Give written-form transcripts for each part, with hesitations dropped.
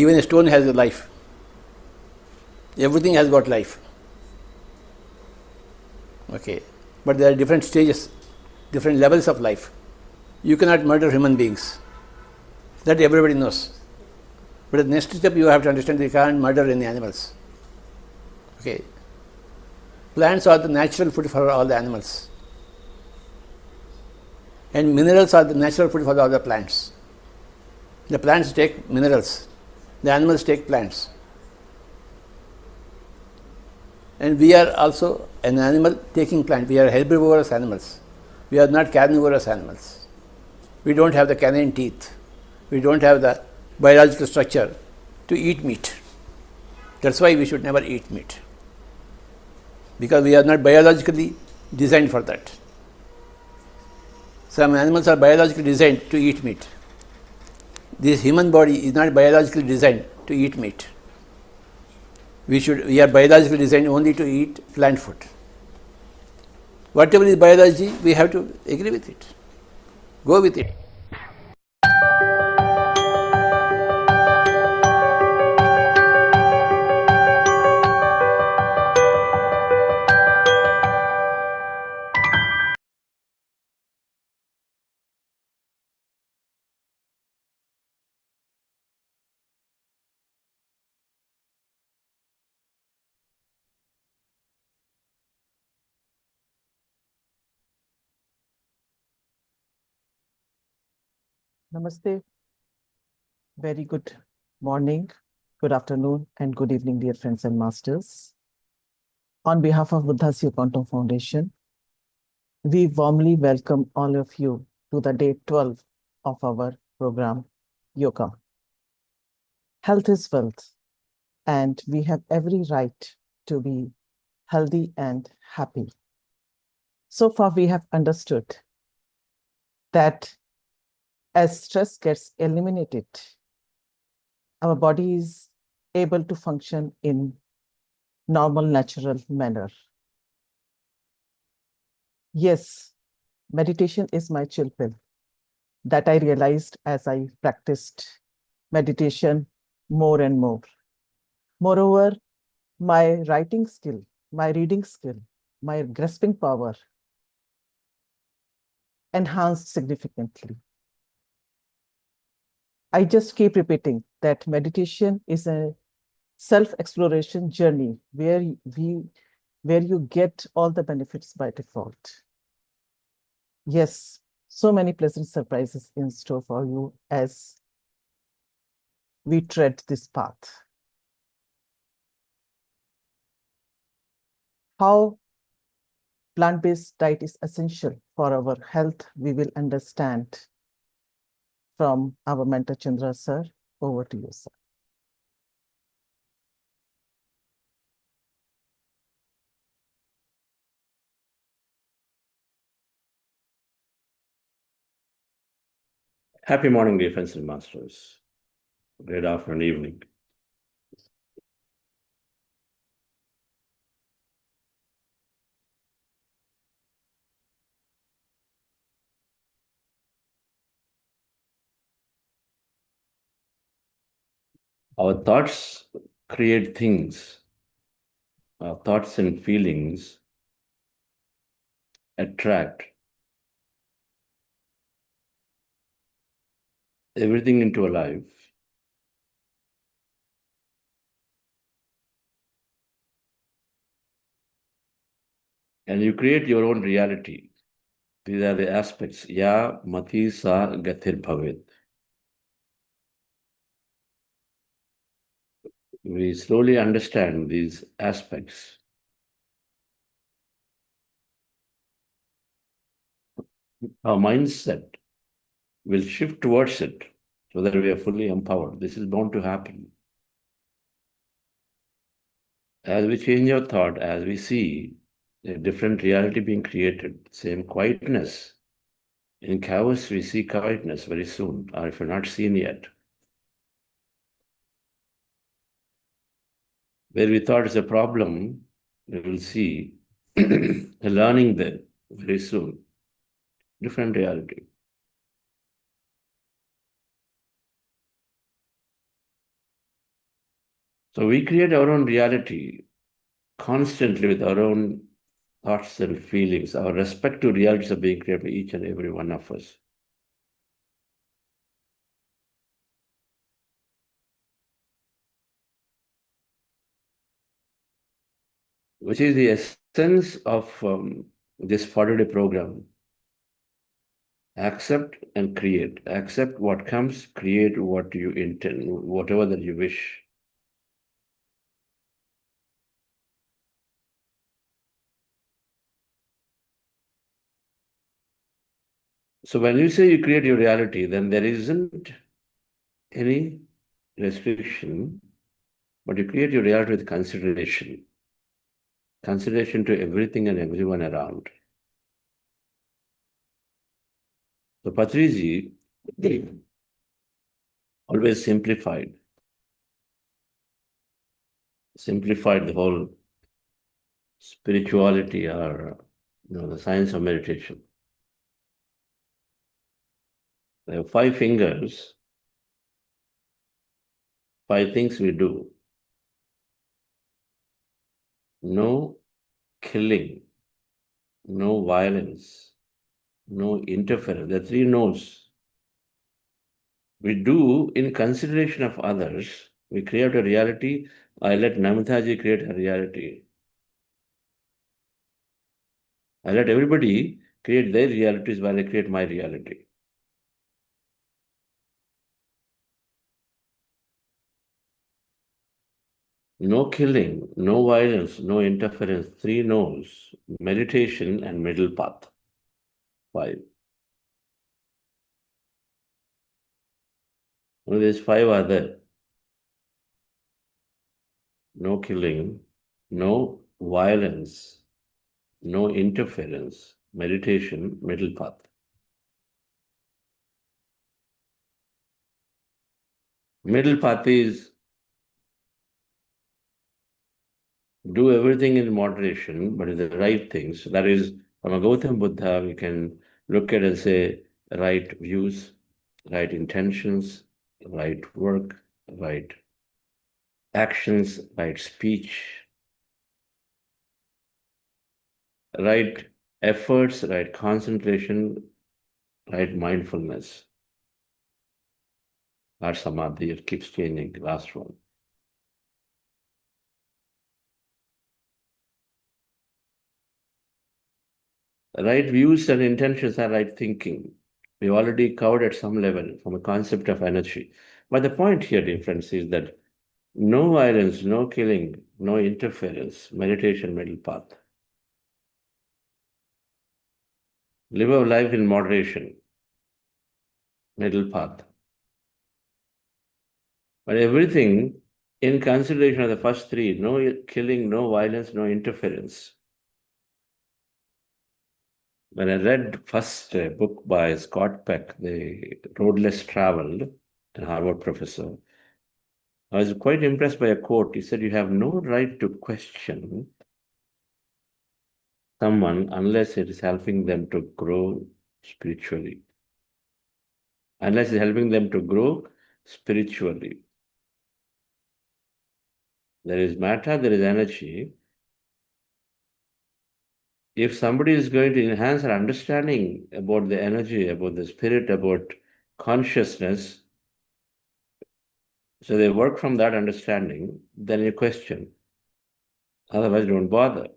Even a stone has a life. Everything has got life. Okay. But there are different stages, different levels of life. You cannot murder human beings. That everybody knows. But the next step you have to understand that you can't murder any animals. Okay. Plants are the natural food for all the animals. And minerals are the natural food for all the plants. The plants take minerals. The animals take plants. And we are also an animal taking plant. We are herbivorous animals. We are not carnivorous animals. We don't have the canine teeth. We don't have the biological structure to eat meat. That's why we should never eat meat. Because we are not biologically designed for that. Some animals are biologically designed to eat meat. This human body is not biologically designed to eat meat. We are biologically designed only to eat plant food. Whatever is biology, we have to agree with it. Go with it. Namaste. Very good morning, good afternoon, and good evening, dear friends and masters. On behalf of Buddhas Quantum Foundation, we warmly welcome all of you to the day 12 of our program, Yoga. Health is wealth, and we have every right to be healthy and happy. So far, we have understood that as stress gets eliminated, our body is able to function in normal, natural manner. Yes, meditation is my chill pill. That I realized as I practiced meditation more and more. Moreover, my writing skill, my reading skill, my grasping power enhanced significantly. I just keep repeating that meditation is a self-exploration journey where you get all the benefits by default. Yes, so many pleasant surprises in store for you as we tread this path. How plant-based diet is essential for our health, we will understand from our mentor Chandra sir. Over to you, sir. Happy morning, dear friends and masters. Great afternoon, evening. Our thoughts create things. Our thoughts and feelings attract everything into a life. And you create your own reality. These are the aspects. Ya mati sa gathir bhavet. We slowly understand these aspects. Our mindset will shift towards it so that we are fully empowered. This is bound to happen. As we change our thought, as we see a different reality being created, same quietness. In chaos, we see quietness very soon, or if you're not seen yet. Where we thought is a problem, we will see a learning there very soon. Different reality. . So we create our own reality constantly with our own thoughts and feelings. Our respective realities are being created by each and every one of us. Which is the essence of this 40-day program. Accept and create. Accept what comes, create what you intend, whatever that you wish. So when you say you create your reality, then there isn't any restriction, but you create your reality with consideration. Consideration to everything and everyone around. So Patriji always simplified the whole spirituality or the science of meditation. There are 5 fingers, 5 things we do. No killing, no violence, no interference. The 3 no's. We do in consideration of others. We create a reality. I let Namitaji create a reality. I let everybody create their realities while I create my reality. No killing, no violence, no interference, 3 no's, meditation and middle path. 5. Now there's 5 other. No killing, no violence, no interference, meditation, middle path. Middle path is do everything in moderation, but in the right things. That is, from a Gautam Buddha, we can look at and say right views, right intentions, right work, right actions, right speech, right efforts, right concentration, right mindfulness. Our samadhi, it keeps changing, the last one. Right views and intentions are right thinking. We already covered at some level from a concept of energy. But the point here, dear friends, is that no violence, no killing, no interference, meditation, middle path. Live a life in moderation, middle path. But everything in consideration of the first 3, no killing, no violence, no interference. When I read first book by Scott Peck, The Road Less Traveled, a Harvard professor, I was quite impressed by a quote. He said, you have no right to question someone unless it is helping them to grow spiritually. Unless it's helping them to grow spiritually. There is matter, there is energy. If somebody is going to enhance their understanding about the energy, about the spirit, about consciousness, so they work from that understanding, then you question. Otherwise, don't bother.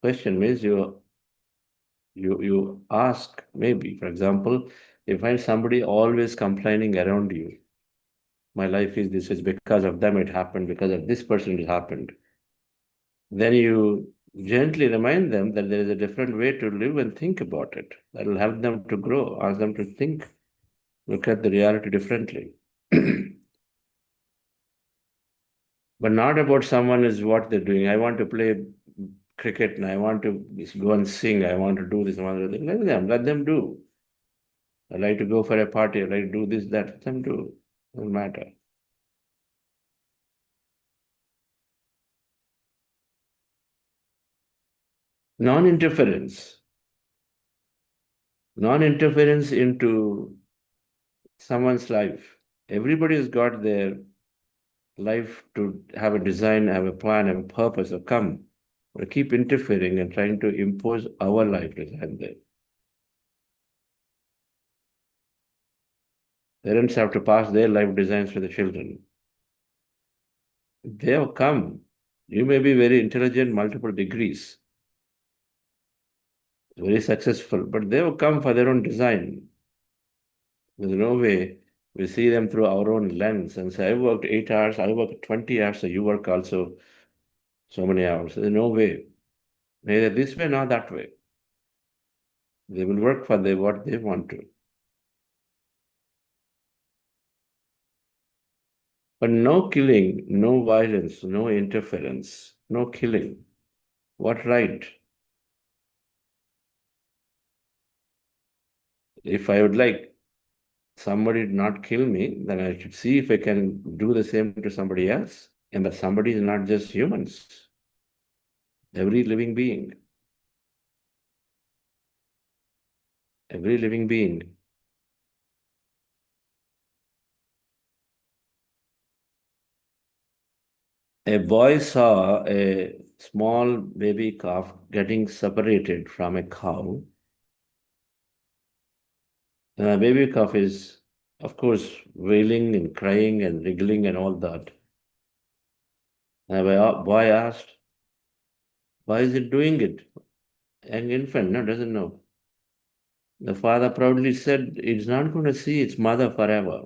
Question means you ask, maybe, for example, if you find somebody always complaining around you, my life is this, is because of them it happened, because of this person it happened. Then you gently remind them that there is a different way to live and think about it. That will help them to grow, ask them to think, look at the reality differently. But not about someone is what they're doing. I want to play cricket and I want to go and sing. I want to do this. I want to do that. Let them do. I like to go for a party. I like to do this, that. Let them do. Doesn't matter. Non-interference. Non-interference into someone's life. Everybody's got their life to have a design, have a plan, have a purpose, or come, or keep interfering and trying to impose our life design there. Parents have to pass their life designs to the children. They have come. You may be very intelligent, multiple degrees, very successful, but they have come for their own design. There's no way we see them through our own lens and say, I worked 8 hours, I worked 20 hours, so you work also so many hours. There's no way. Neither this way nor that way. They will work for what they want to. But no killing, no violence, no interference, no killing. What right? If I would like somebody to not kill me, then I should see if I can do the same to somebody else. And that somebody is not just humans, every living being. Every living being. A boy saw a small baby calf getting separated from a cow. And the baby calf is, of course, wailing and crying and wriggling and all that. And the boy asked, why is it doing it? An infant, no, doesn't know. The father proudly said, it's not going to see its mother forever.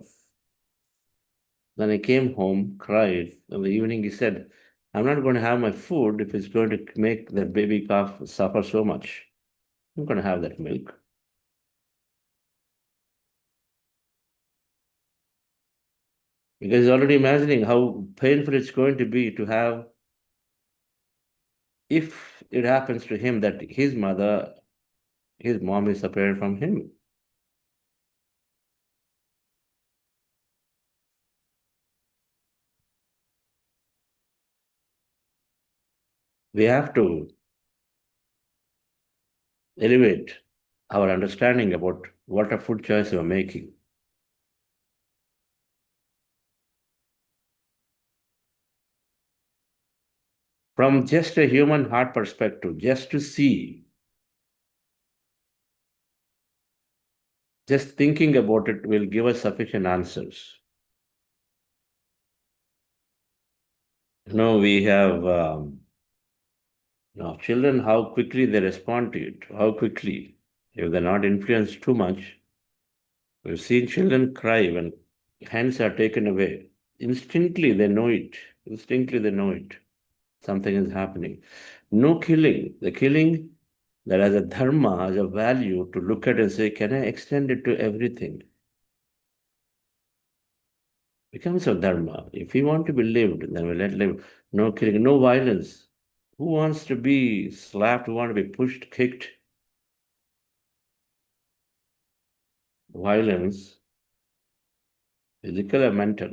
Then he came home, cried. In the evening, he said, I'm not going to have my food if it's going to make that baby calf suffer so much. I'm going to have that milk. Because he's already imagining how painful it's going to be to have, if it happens to him that his mom is separated from him. We have to elevate our understanding about what a food choice we're making. From just a human heart perspective, just to see, just thinking about it will give us sufficient answers. We have children, how quickly they respond to it, how quickly. If they're not influenced too much, we've seen children cry when hands are taken away. Instinctively, they know it. Instinctively, they know it. Something is happening. No killing. The killing that has a dharma, has a value to look at and say, can I extend it to everything? Becomes a dharma. If we want to be lived, then we let live. No killing, no violence. Who wants to be slapped? Who want to be pushed, kicked? Violence, physical or mental.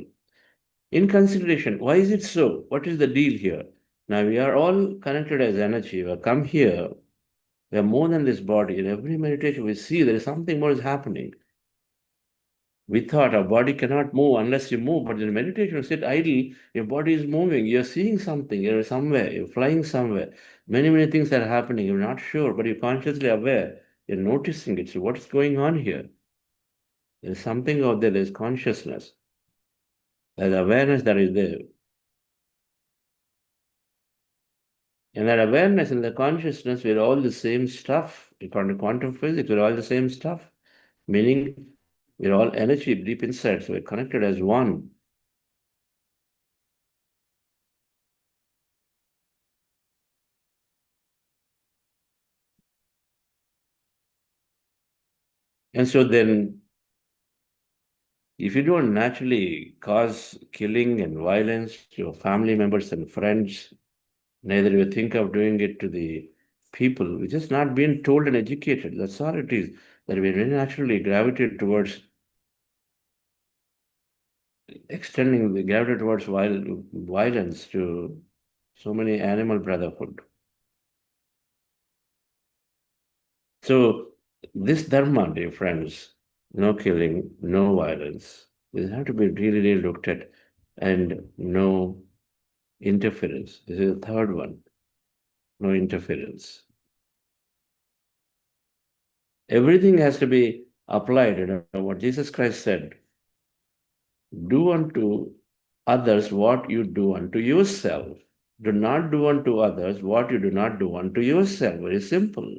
In consideration, why is it so? What is the deal here? Now we are all connected as energy. We have come here. We are more than this body. In every meditation, we see there is something more is happening. We thought our body cannot move unless you move, but in meditation, you sit idle, your body is moving, you're seeing something, you're somewhere, you're flying somewhere. Many, many things are happening. You're not sure, but you're consciously aware. You're noticing it. So, what's going on here? There's something out there, there's consciousness, there's awareness that is there. And that awareness and the consciousness, we're all the same stuff. According to quantum physics, we're all the same stuff. Meaning, we're all energy deep inside, so we're connected as one. And so then, if you don't naturally cause killing and violence to your family members and friends, neither you think of doing it to the people. We're just not being told and educated. That's all it is. That we very naturally gravitate towards extending the gravitate towards violence to so many animal brotherhood. So this dharma, dear friends, no killing, no violence, this has to be really, really looked at. and no interference. This is the third one. No interference. Everything has to be applied. What Jesus Christ said, do unto others what you do unto yourself. Do not do unto others what you do not do unto yourself. Very simple.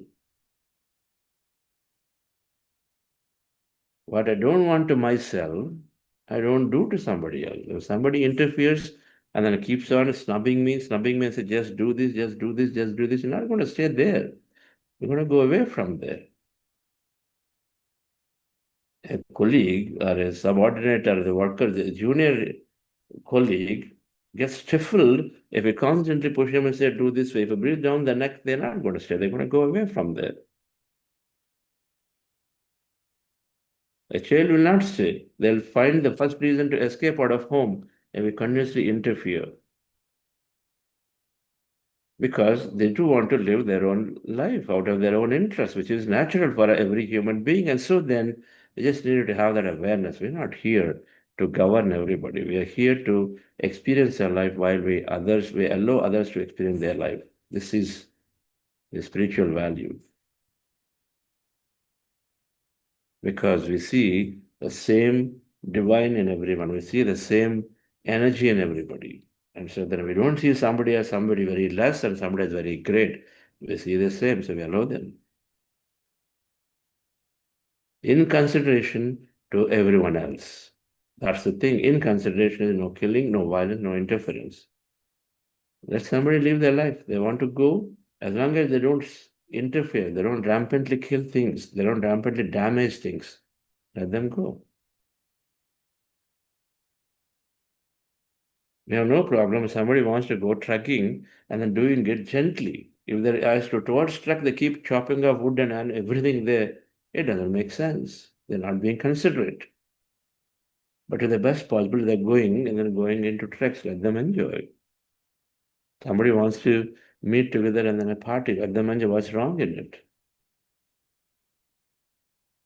What I don't want to myself, I don't do to somebody else. If somebody interferes and then keeps on snubbing me and says, just do this, just do this, just do this, you're not going to stay there. You're going to go away from there. A colleague or a subordinate or the worker, the junior colleague gets stifled if we constantly push him and say, do this way. If we breathe down the neck, they're not going to stay. They're going to go away from there. A child will not stay. They'll find the first reason to escape out of home if we continuously interfere. Because they do want to live their own life out of their own interest, which is natural for every human being. And so then we just need to have that awareness. We're not here to govern everybody. We are here to experience our life while we allow others to experience their life. This is the spiritual value. Because we see the same divine in everyone. We see the same energy in everybody. And so then we don't see somebody as somebody very less and somebody as very great. We see the same, so we allow them. In consideration to everyone else. That's the thing. In consideration is no killing, no violence, no interference. Let somebody live their life. They want to go, as long as they don't interfere, they don't rampantly kill things, they don't rampantly damage things, let them go. We have no problem if somebody wants to go trekking and then doing it gently. If they're as to towards trek, they keep chopping off wood and everything there. It doesn't make sense. They're not being considerate. But to the best possible, they're going and then going into treks. Let them enjoy. Somebody wants to meet together and then a party. Let them enjoy. What's wrong in it?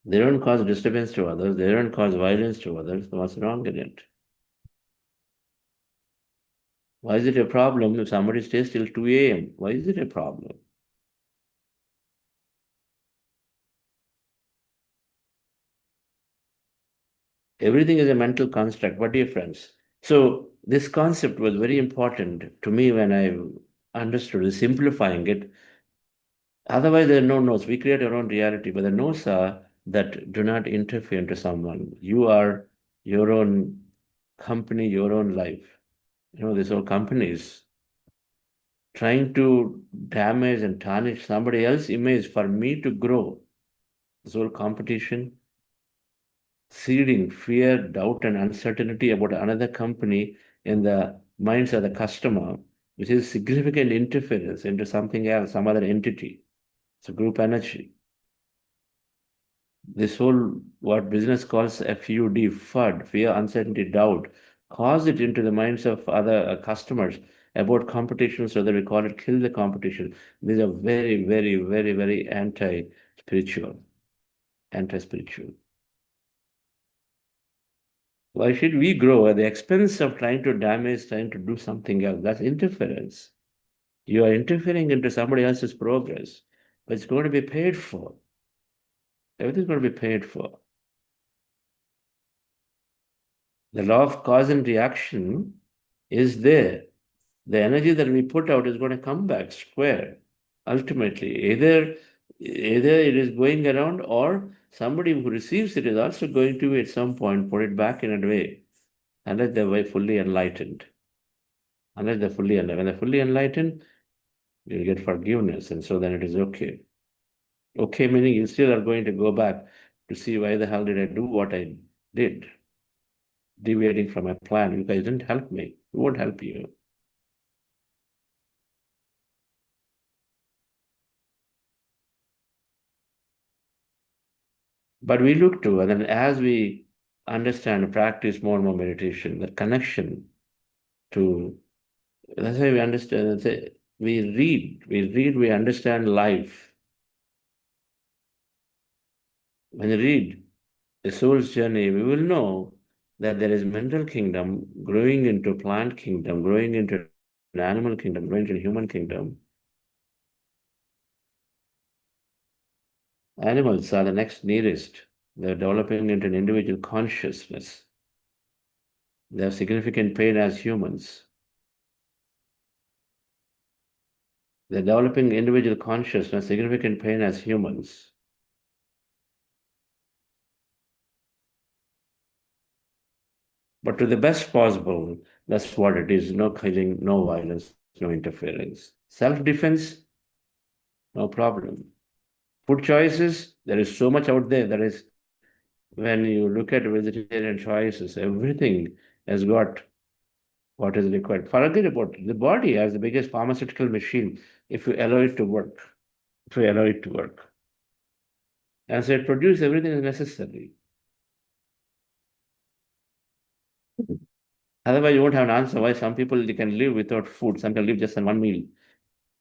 They don't cause disturbance to others. They don't cause violence to others. What's wrong in it? Why is it a problem if somebody stays till 2 a.m.? Why is it a problem? Everything is a mental construct. What dear friends? So this concept was very important to me when I understood simplifying it. Otherwise, there are no no's. We create our own reality, but the no's are that do not interfere into someone. You are your own company, your own life. These whole companies trying to damage and tarnish somebody else's image for me to grow. This whole competition, seeding fear, doubt, and uncertainty about another company in the minds of the customer, which is significant interference into something else, some other entity. It's a group energy. This whole, what business calls FUD, fear, uncertainty, doubt, cause it into the minds of other customers about competition, so that we call it kill the competition. These are very, very, very, very anti-spiritual. Why should we grow at the expense of trying to damage, trying to do something else? That's interference. You are interfering into somebody else's progress, but it's going to be paid for. Everything's going to be paid for. The law of cause and reaction is there. The energy that we put out is going to come back square, ultimately. Either it is going around, or somebody who receives it is also going to, at some point, put it back in a way, unless they're fully enlightened. Unless they're fully enlightened. When they're fully enlightened, you'll get forgiveness, and so then it is okay. Okay, meaning you still are going to go back to see why the hell did I do what I did, deviating from my plan. You guys didn't help me. It won't help you. But we look to, and then as we understand and practice more and more meditation, the connection to, that's why we understand, that's it. We understand life. When you read the soul's journey, we will know that there is mental kingdom growing into plant kingdom, growing into an animal kingdom, growing into human kingdom. Animals are the next nearest. They're developing into an individual consciousness. They have significant pain as humans. They're developing individual consciousness, significant pain as humans. But to the best possible, that's what it is. No killing, no violence, no interference. Self-defense, no problem. Food choices, there is so much out there. That is, when you look at vegetarian choices, everything has got what is required. Forget about it. The body has the biggest pharmaceutical machine if you allow it to work. If you allow it to work. And so it produces everything is necessary. Otherwise, you won't have an answer why some people they can live without food, some can live just on one meal.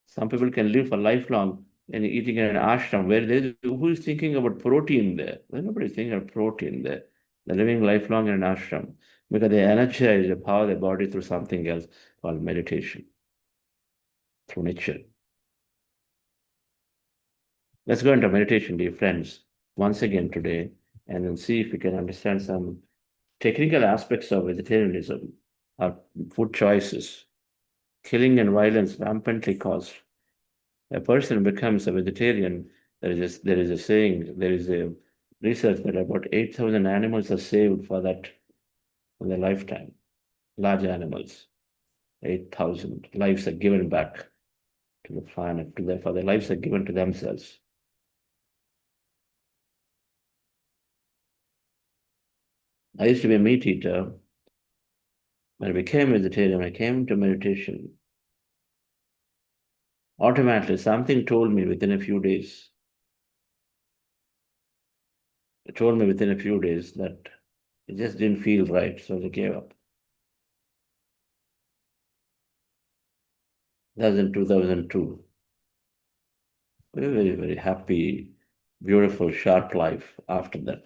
Some people can live for lifelong and eating in an ashram where who is thinking about protein there? There's nobody thinking about protein there. They're living lifelong in an ashram because they energize the power of their body through something else called meditation, through nature. Let's go into meditation, dear friends, once again today, and then see if we can understand some technical aspects of vegetarianism, our food choices, killing and violence rampantly caused. A person becomes a vegetarian. There is a saying, there is a research that about 8,000 animals are saved for that in their lifetime. Large animals, 8,000 lives are given back to the planet, for their lives are given to themselves. I used to be a meat eater. When I became vegetarian, I came to meditation. Automatically, something told me within a few days. It told me within a few days that it just didn't feel right, so I gave up. That was in 2002. Very, very, very happy, beautiful, short life after that.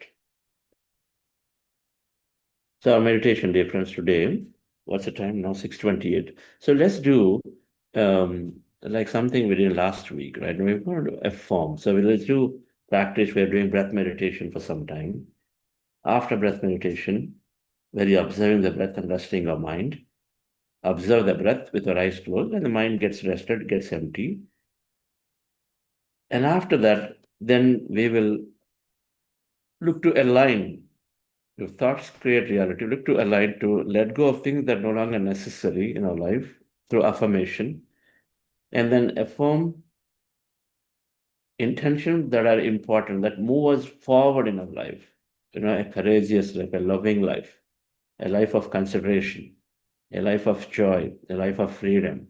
So our meditation, dear friends, today, what's the time now? 6:28. So let's do like something we did last week, right? We're going to do a form. So let's do practice. We're doing breath meditation for some time. After breath meditation, where you're observing the breath and resting your mind. Observe the breath with your eyes closed, and the mind gets rested, gets empty. And after that, then we will look to align. If thoughts create reality, look to align, to let go of things that are no longer necessary in our life through affirmation, and then affirm intentions that are important, that move us forward in our life. A courageous life, a loving life, a life of consideration, a life of joy, a life of freedom.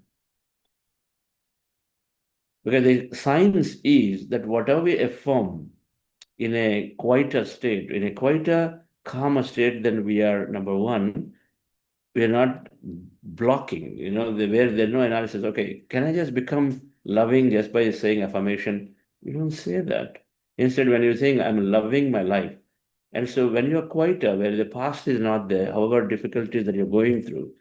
Because the science is that whatever we affirm in a quieter state, in a quieter, calmer state, then we are, number one, we are not blocking, where there's no analysis. Okay, can I just become loving just by saying affirmation? You don't say that. Instead, when you're saying, I'm loving my life. And so when you're quieter, where the past is not there, however difficulties that you're going through,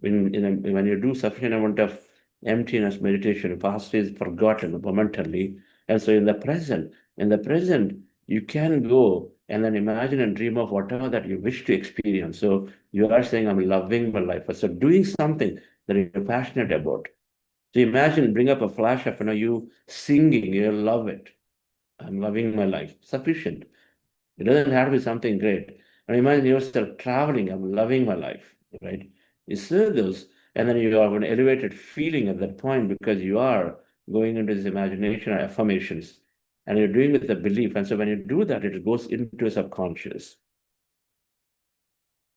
when you do sufficient amount of emptiness meditation, past is forgotten momentarily. And so in the present, you can go and then imagine and dream of whatever that you wish to experience. So you are saying, I'm loving my life. So doing something that you're passionate about. So imagine, bring up a flash of you singing, you love it. I'm loving my life. Sufficient. It doesn't have to be something great. And imagine yourself traveling, I'm loving my life, right? You see those, and then you have an elevated feeling at that point because you are going into this imagination or affirmations, and you're doing with a belief. And so when you do that, it goes into subconscious.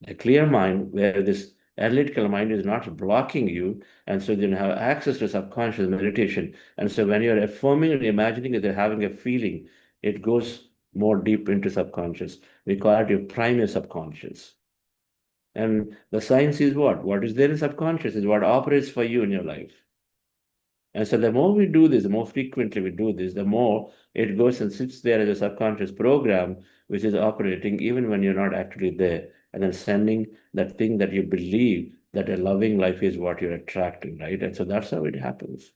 A clear mind where this analytical mind is not blocking you, and so you have access to subconscious meditation. And so when you're affirming and imagining that you're having a feeling, it goes more deep into subconscious. We call it your primary subconscious. And the science is what? What is there in subconscious is what operates for you in your life. And so the more we do this, the more frequently we do this, the more it goes and sits there as a subconscious program, which is operating even when you're not actually there, and then sending that thing that you believe that a loving life is what you're attracting, right? And so that's how it happens.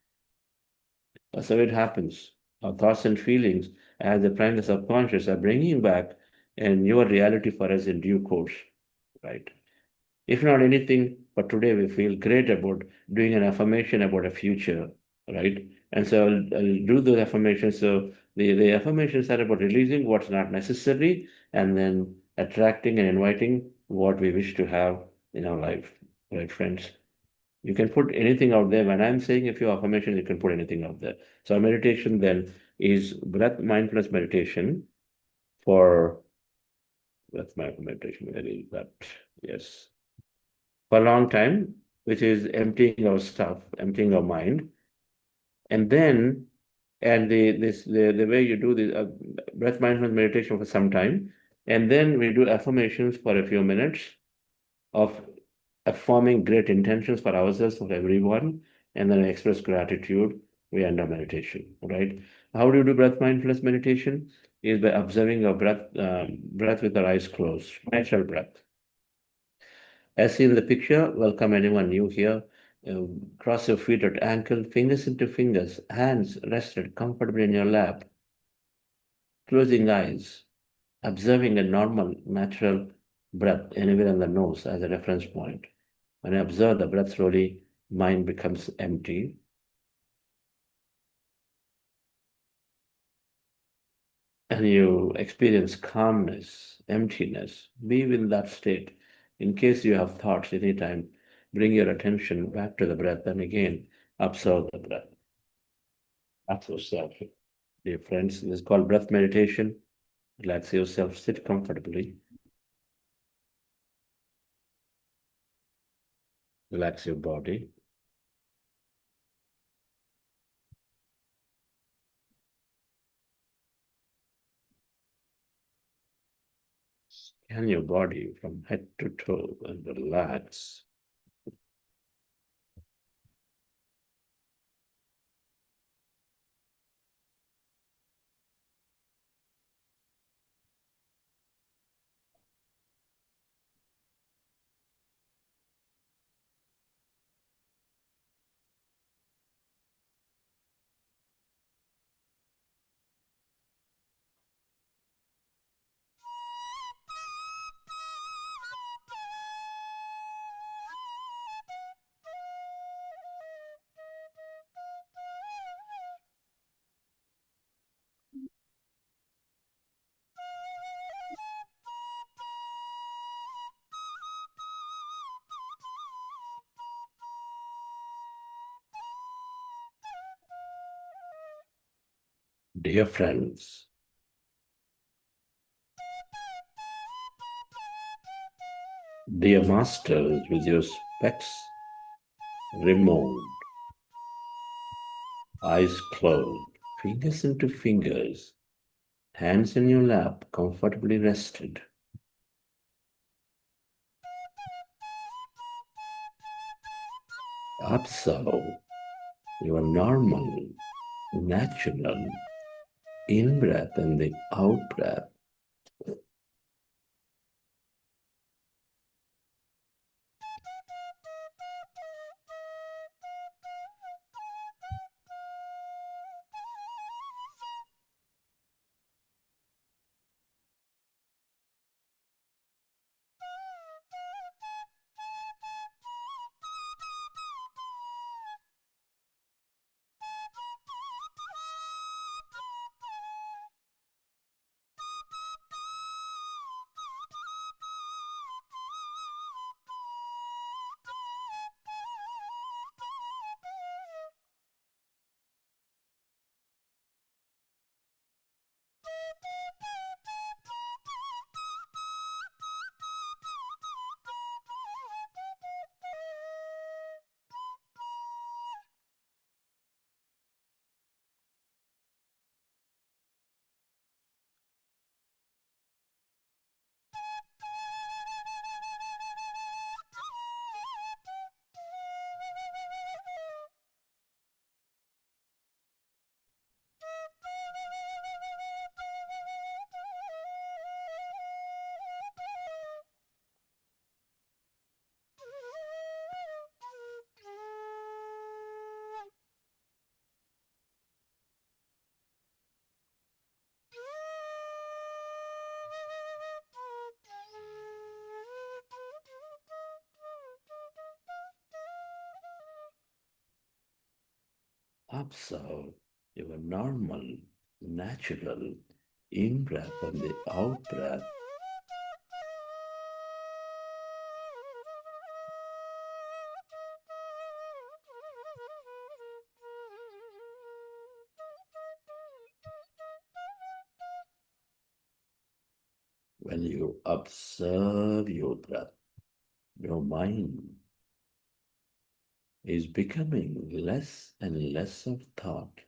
That's how it happens. Our thoughts and feelings, as they prime the subconscious, are bringing back a newer reality for us in due course, right? If not anything, but today we feel great about doing an affirmation about a future, right? And so I'll do those affirmations. So the affirmations are about releasing what's not necessary and then attracting and inviting what we wish to have in our life, right, friends? You can put anything out there. When I'm saying a few affirmations, you can put anything out there. So our meditation then is breath mindfulness meditation for breath mindfulness meditation. Where is that? Yes. For a long time, which is emptying our stuff, emptying our mind. And then, and the way you do this breath mindfulness meditation for some time, and then we do affirmations for a few minutes of affirming great intentions for ourselves, for everyone, and then express gratitude. We end our meditation, right? How do you do breath mindfulness meditation? Is by observing your breath with our eyes closed, natural breath. As seen in the picture, welcome anyone new here. Cross your feet at ankle, fingers into fingers, hands rested comfortably in your lap, closing eyes, observing a normal, natural breath anywhere in the nose as a reference point. When I observe the breath slowly, mind becomes empty. And you experience calmness, emptiness. Be in that state. In case you have thoughts anytime, bring your attention back to the breath and again observe the breath. That's yourself. Dear friends, this is called breath meditation. Relax yourself, sit comfortably. Relax your body. Scan your body from head to toe and relax. Dear friends, dear masters, with your specs removed, eyes closed, fingers into fingers, hands in your lap, comfortably rested. Observe your normal, natural in-breath and the out-breath. Observe your normal, natural in-breath and the out-breath. When you observe your breath, your mind is becoming less and less of thought.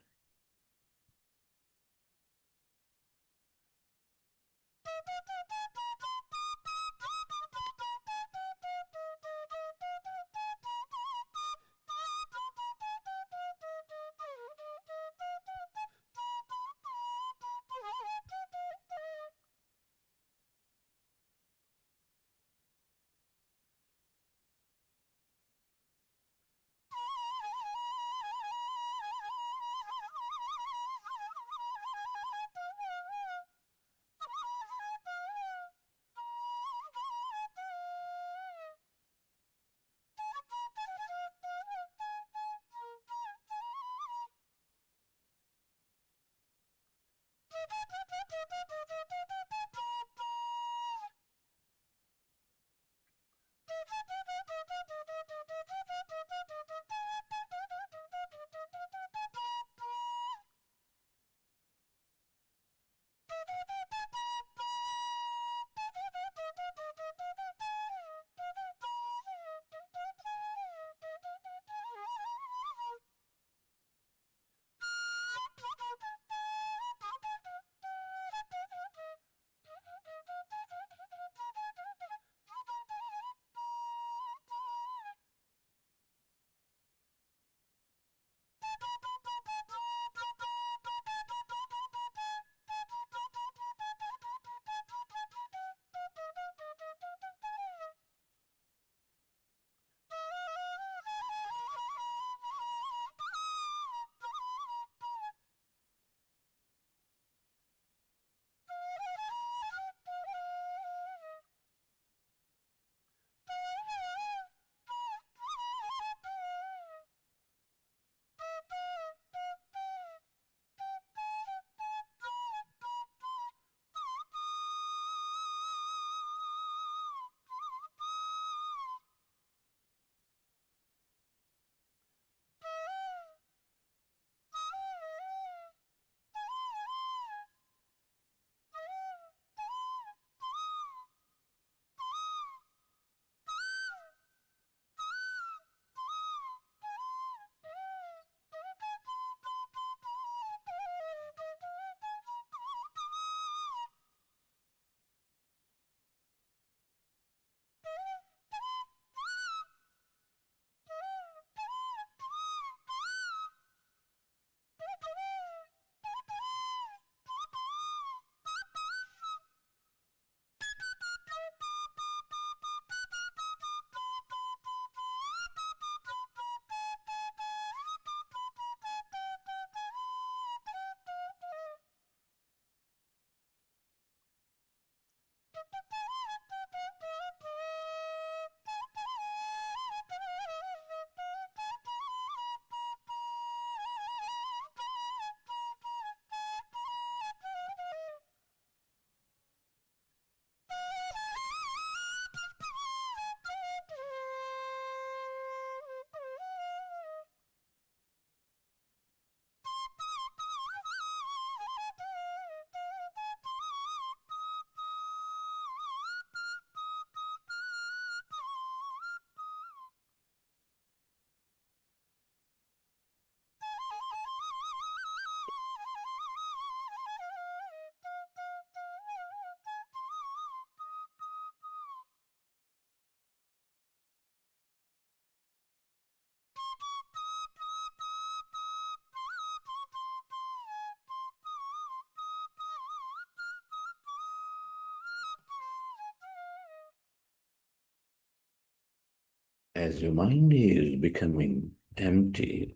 As your mind is becoming empty,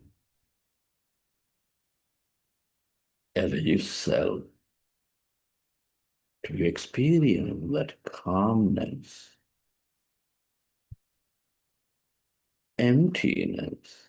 allow yourself to experience that calmness, emptiness,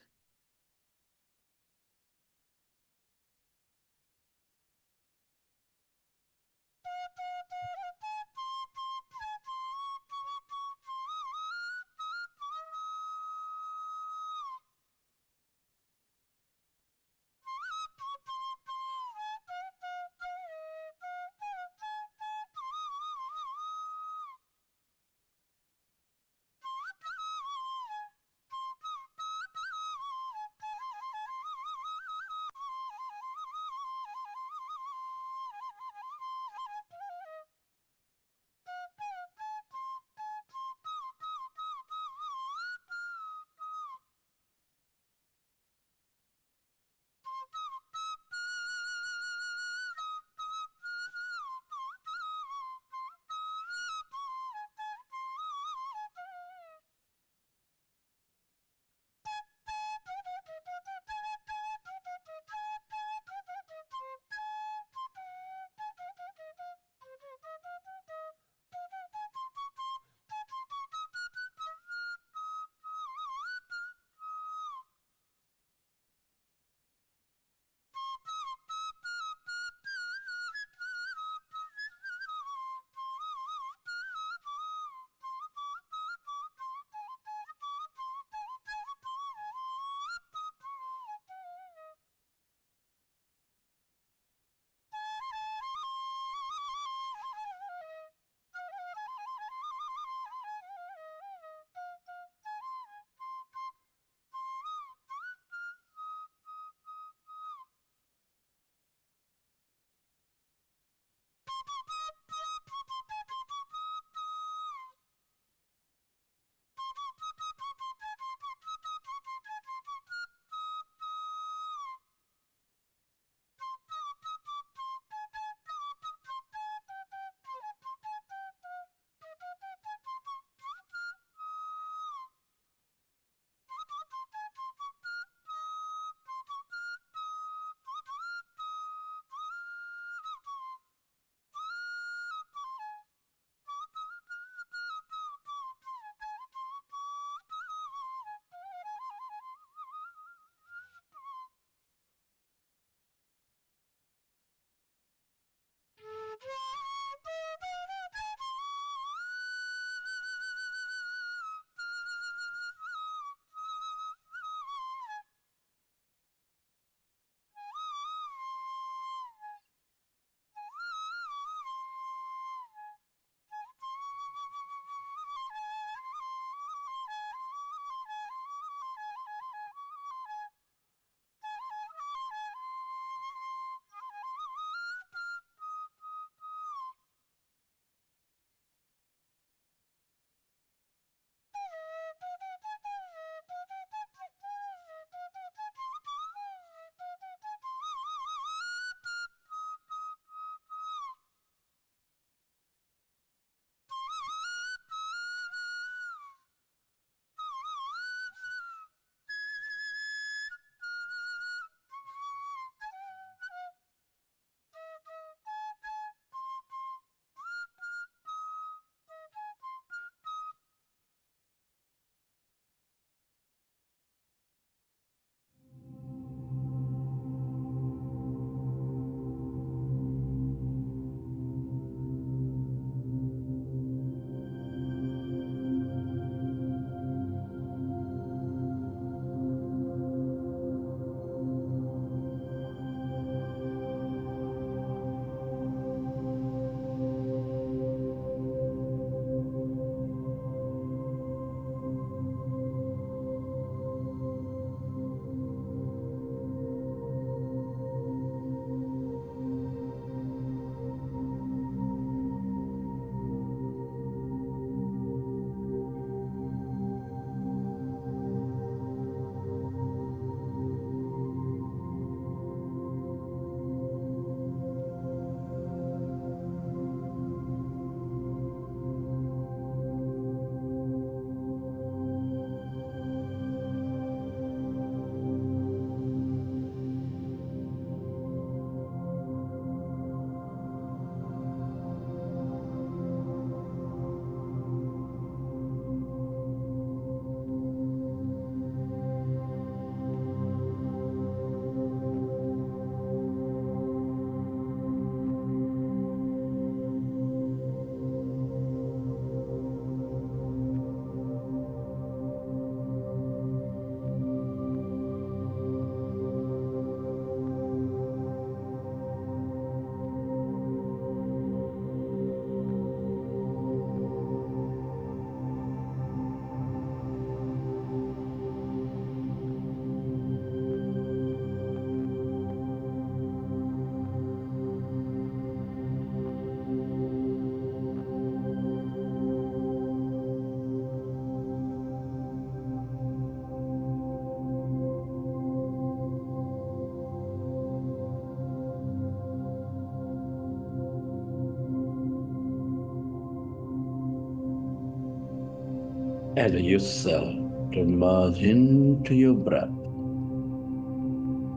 Allow yourself to merge into your breath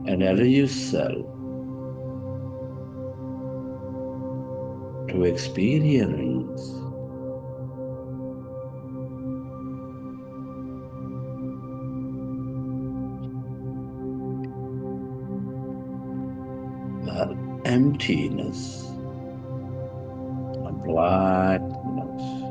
and allow yourself to experience the emptiness, the blackness.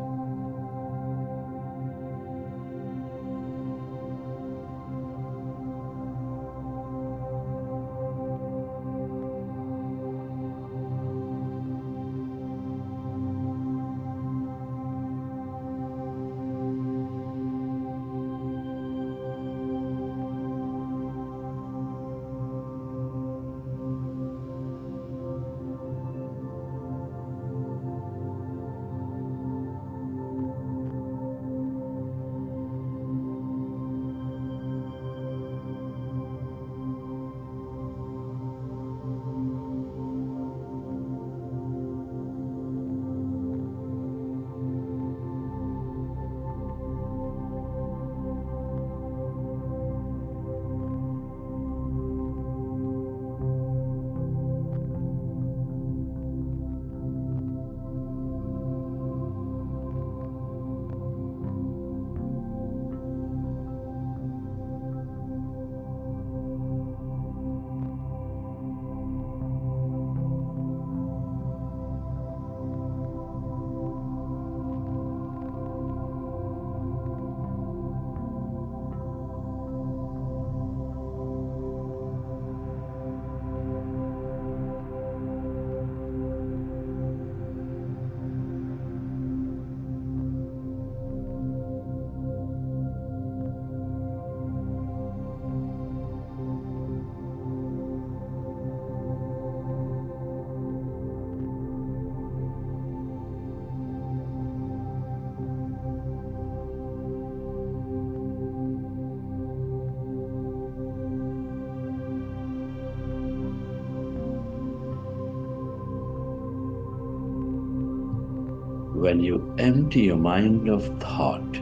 When you empty your mind of thought,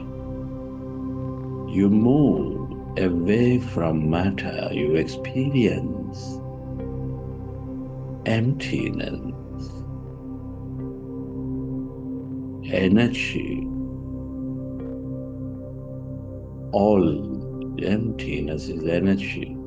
you move away from matter, you experience emptiness, energy. All emptiness is energy.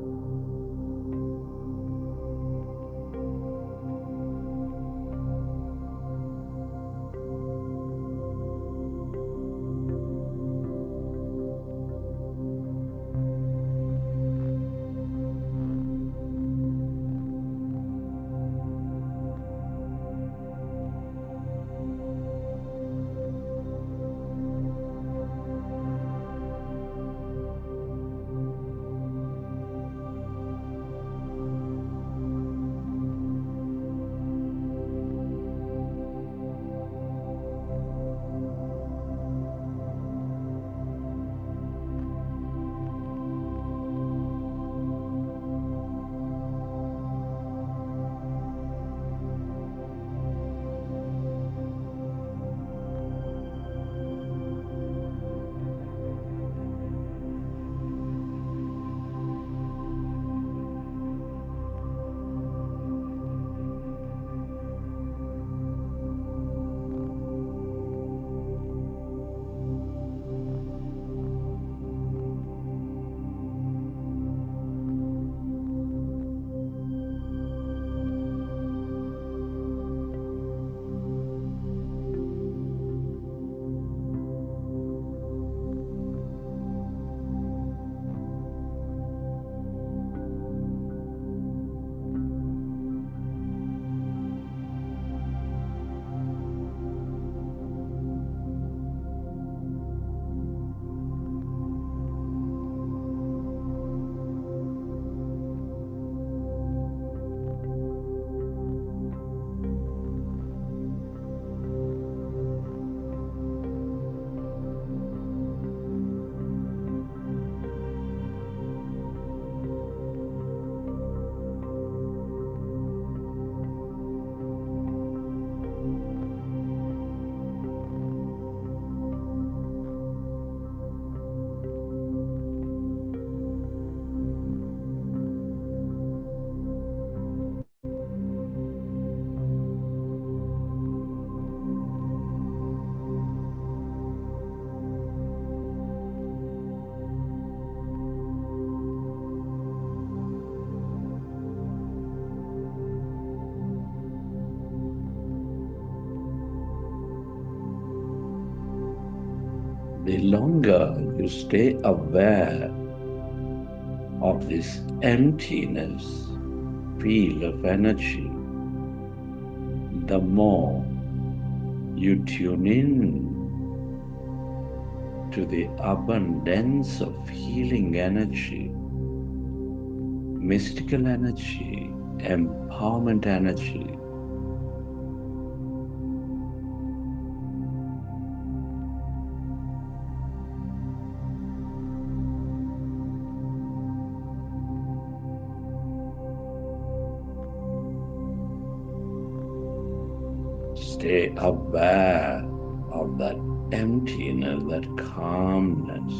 the longer you stay aware of this emptiness, field of energy, the more you tune in to the abundance of healing energy, mystical energy, empowerment energy. Stay aware of that emptiness, that calmness.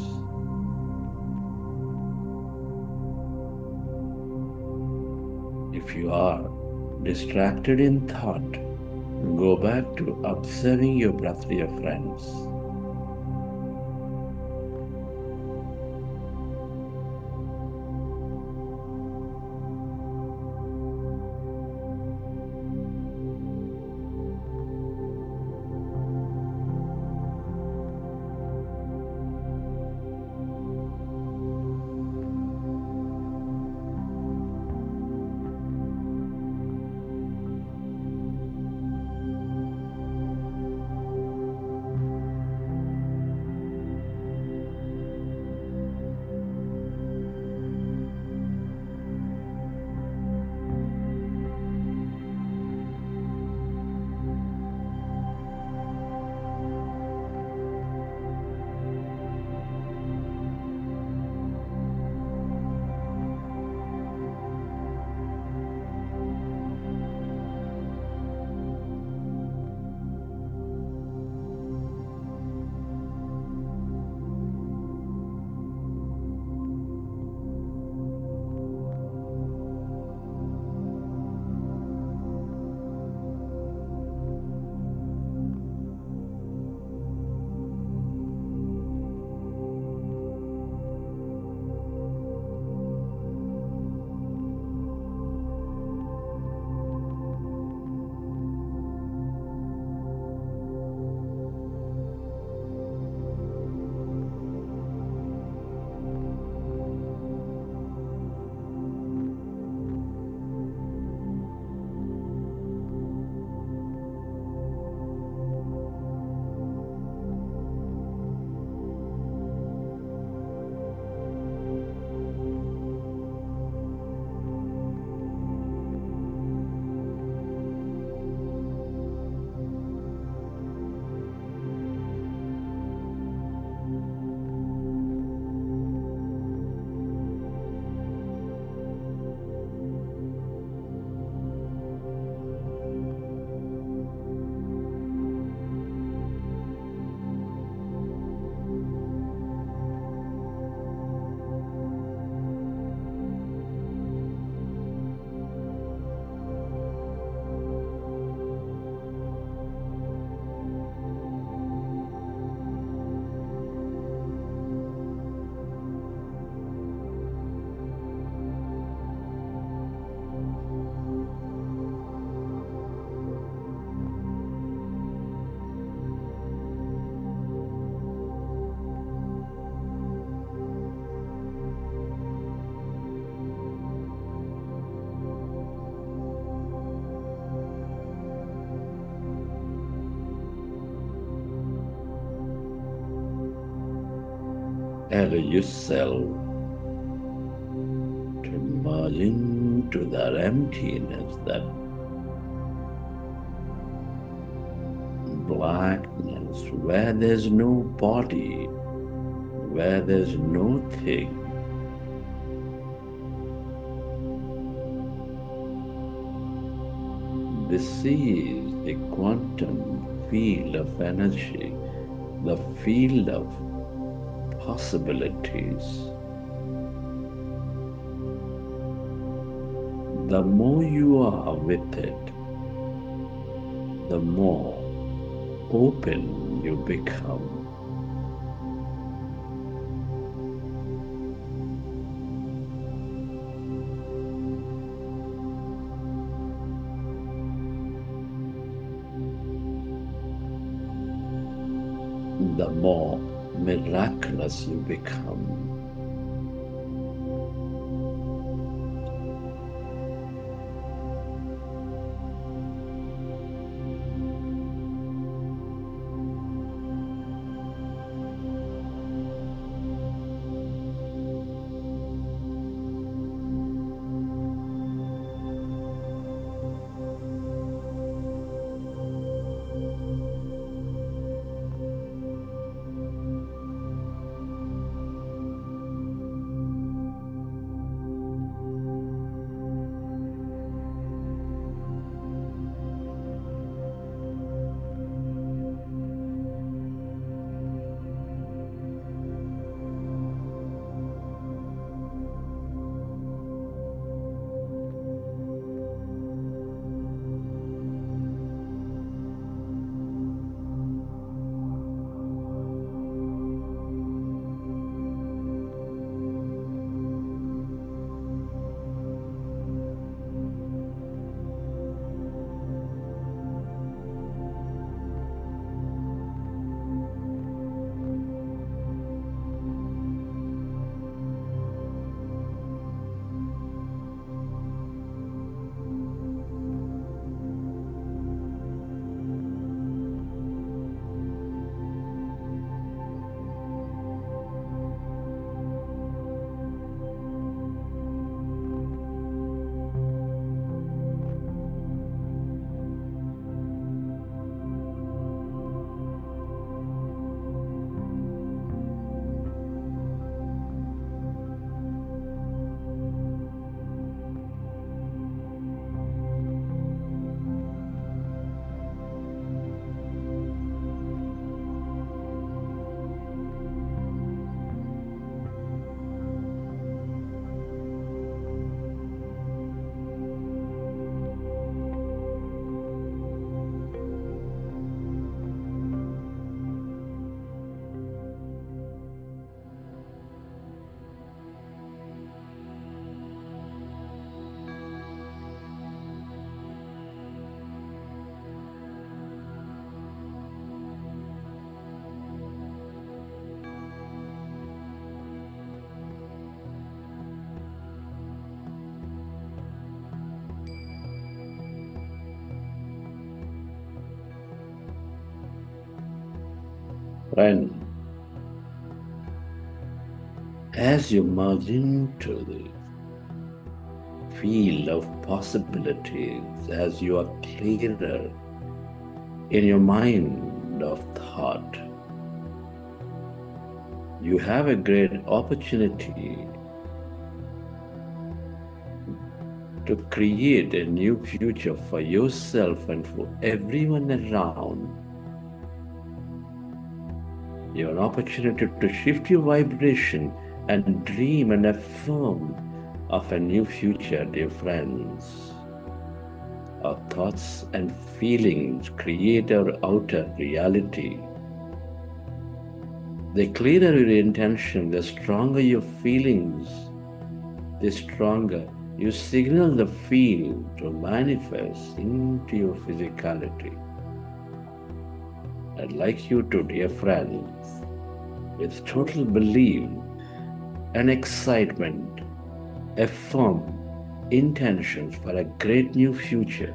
If you are distracted in thought, go back to observing your breath, dear friends. Allow yourself to merge into that emptiness, that blackness, where there's no body, where there's no thing. This is a quantum field of energy, the field of possibilities. The more you are with it, the more open you become. The more miraculous you become. Friend, as you merge into the field of possibilities, as you are clearer in your mind of thought, you have a great opportunity to create a new future for yourself and for everyone around. You have an opportunity to shift your vibration and dream and affirm of a new future, dear friends. Our thoughts and feelings create our outer reality. The clearer your intention, the stronger your feelings, the stronger you signal the field to manifest into your physicality. I'd like you to, dear friends, with total belief and excitement, affirm intentions for a great new future.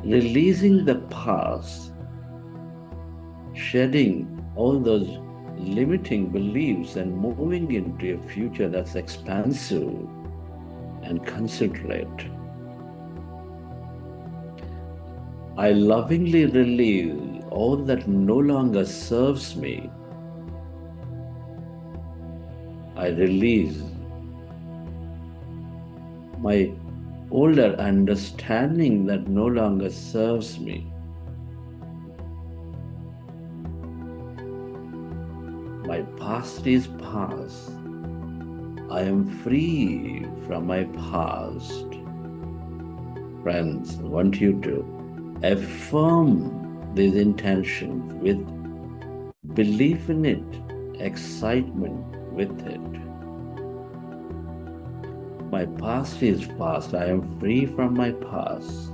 Releasing the past, shedding all those limiting beliefs and moving into a future that's expansive and concentrate. I lovingly release all that no longer serves me. I release my older understanding that no longer serves me. My past is past. I am free from my past. Friends, I want you to affirm these intentions with belief in it, excitement with it. My past is past. I am free from my past.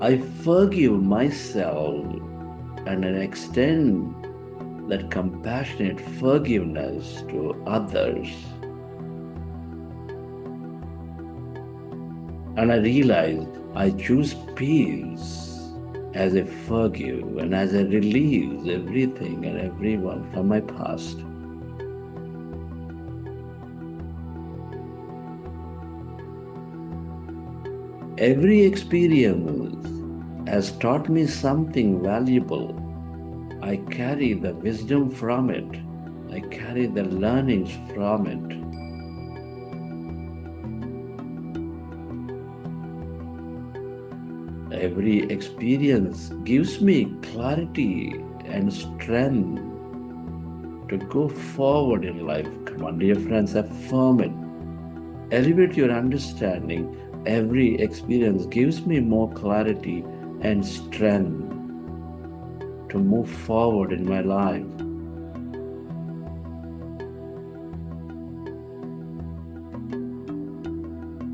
I forgive myself and I extend that compassionate forgiveness to others. And I realize I choose peace as I forgive and as I release everything and everyone from my past. Every experience has taught me something valuable. I carry the wisdom from it. I carry the learnings from it. Every experience gives me clarity and strength to go forward in life. Come on, dear friends, affirm it. Elevate your understanding. Every experience gives me more clarity and strength to move forward in my life.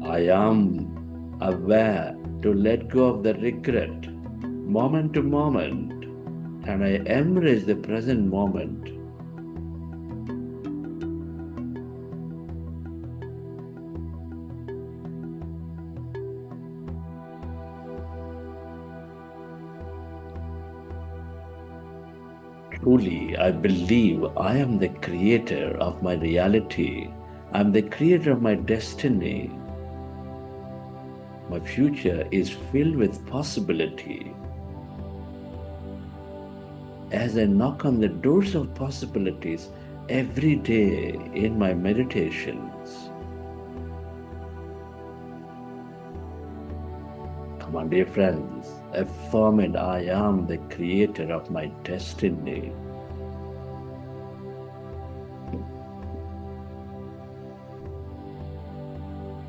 I am aware to let go of the regret moment to moment, and I embrace the present moment. Truly, I believe I am the creator of my reality. I am the creator of my destiny. My future is filled with possibility. As I knock on the doors of possibilities every day in my meditations. Come on, dear friends, affirm it. I am the creator of my destiny.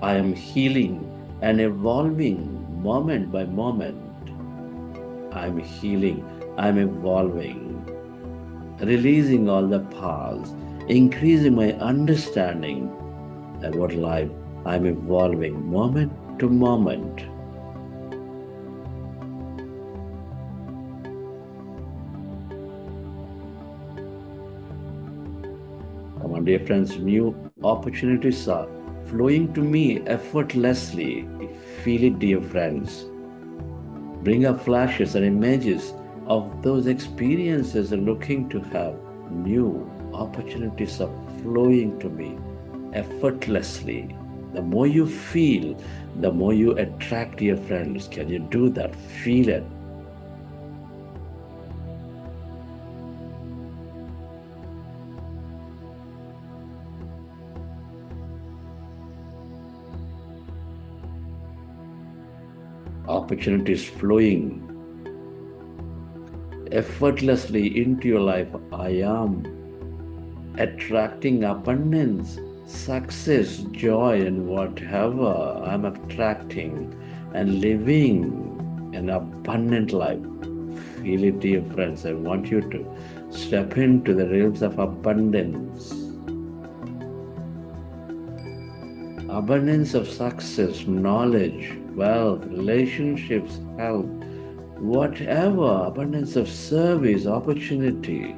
I am healing and evolving moment by moment. I am healing, I am evolving, releasing all the past, increasing my understanding about life. I am evolving moment to moment. Come on, dear friends, new opportunities are flowing to me effortlessly. Feel it, dear friends. Bring up flashes and images of those experiences and looking to have new opportunities are flowing to me effortlessly. The more you feel, the more you attract, dear friends. Can you do that? Feel it. Opportunities flowing effortlessly into your life. I am attracting abundance, success, joy, and whatever I'm attracting and living an abundant life. Feel it, dear friends. I want you to step into the realms of abundance. Abundance of success, knowledge, wealth, relationships, health, whatever, abundance of service, opportunity.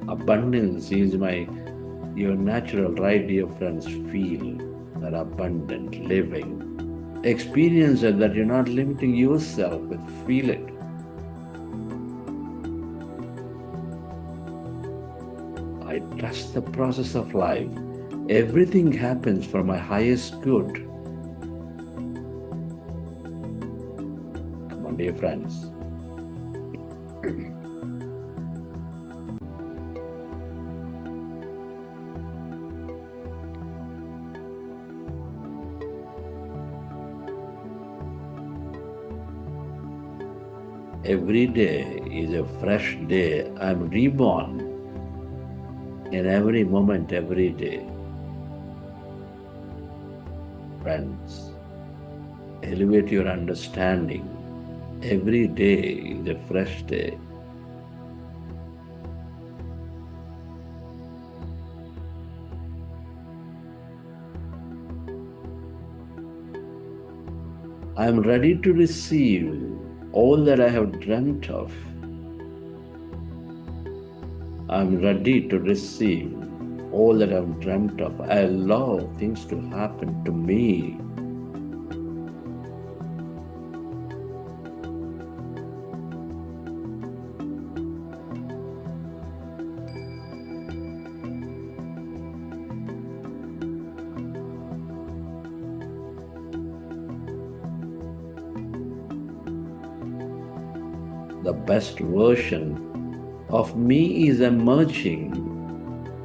Abundance is your natural right, dear friends. Feel that abundant living. Experience it, that you're not limiting yourself, but feel it. I trust the process of life. Everything happens for my highest good. Come on, dear friends. Every day is a fresh day. I'm reborn in every moment, every day. Friends, elevate your understanding. Every day is a fresh day. I am ready to receive all that I have dreamt of. I am ready to receive all that I have dreamt of. I allow things to happen to me. The best version of me is emerging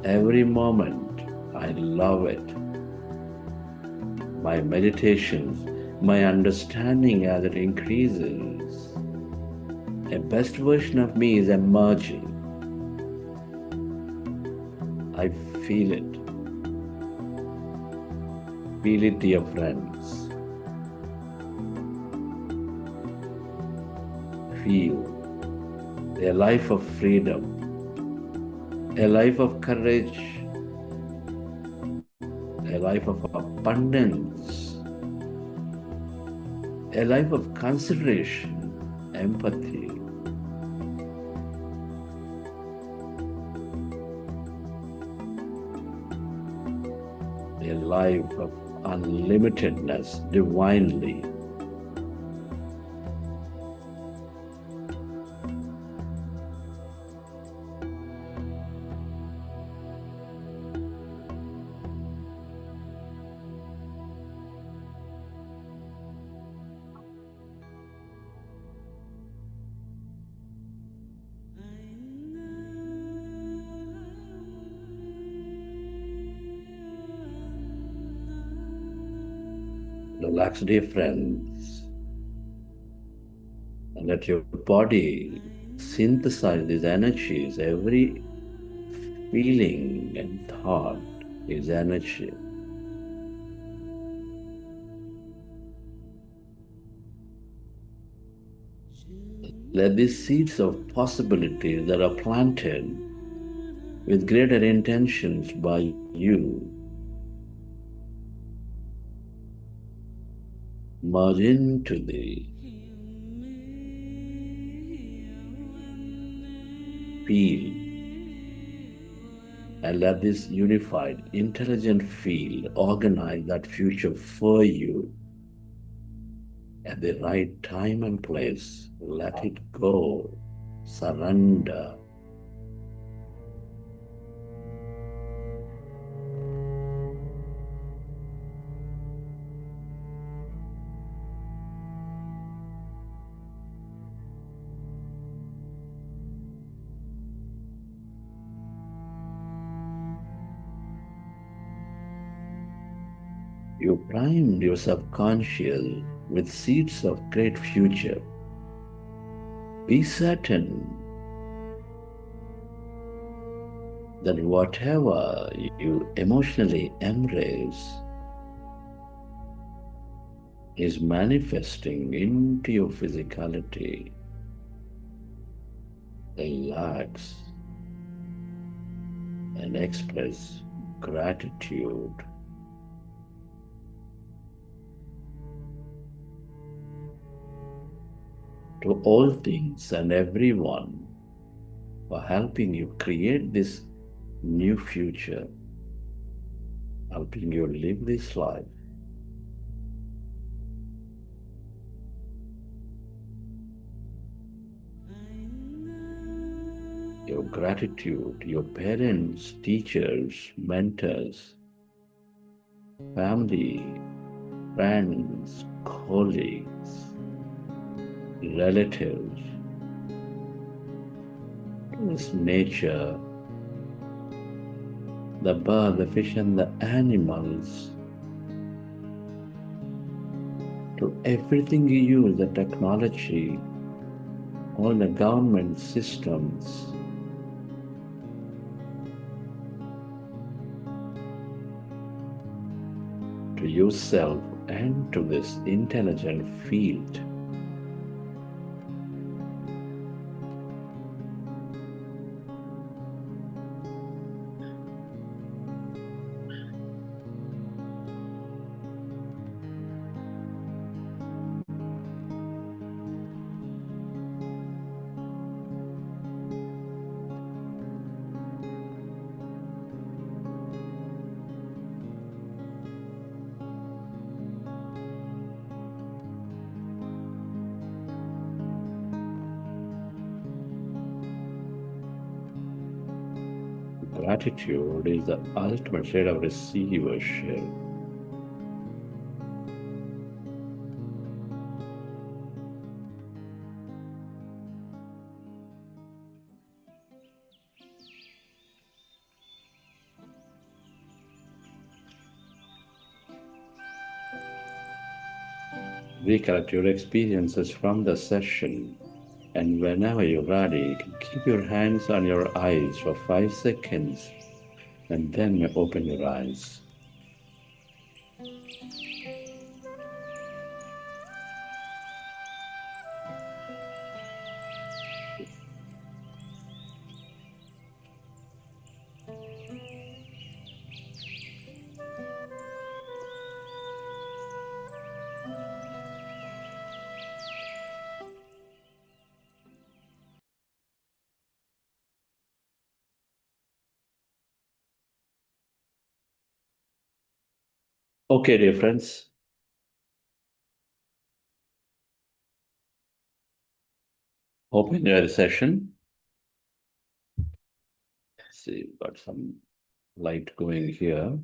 every moment. I love it. My meditations, my understanding as it increases. A best version of me is emerging. I feel it. Feel it, dear friends. Feel a life of freedom, a life of courage, a life of abundance, a life of consideration, empathy. A life of unlimitedness divinely. Relax, dear friends, and let your body synthesize these energies. Every feeling and thought is energy. Let these seeds of possibilities that are planted with greater intentions by you merge into the field, and let this unified, intelligent field organize that future for you at the right time and place. Let it go. Surrender. You primed your subconscious with seeds of great future. Be certain that whatever you emotionally embrace is manifesting into your physicality. Relax and express gratitude. To all things and everyone for helping you create this new future, helping you live this life. Your gratitude, your parents, teachers, mentors, family, friends, colleagues, relatives, this nature, the bird, the fish, and the animals, to everything you use, the technology, all the government systems, to yourself and to this intelligent field. Gratitude is the ultimate state of receivership. Recollect your experiences from the session, and whenever you're ready, you can keep your hands on your eyes for 5 seconds, and then you open your eyes. Okay, dear friends. Hope you enjoy the session. Let's see, got some light going here.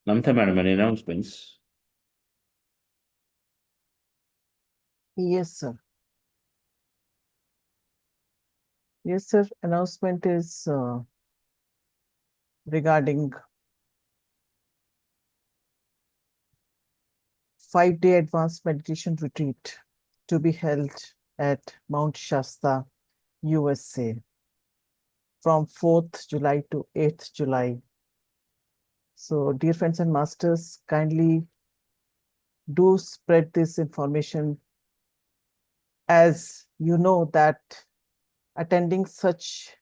Namita madam, any announcements? Yes, sir. Yes, sir. Announcement is regarding 5-day advanced meditation retreat to be held at Mount Shasta, USA, from 4th July to 8th July. So, dear friends and masters, kindly do spread this information, as you know that attending such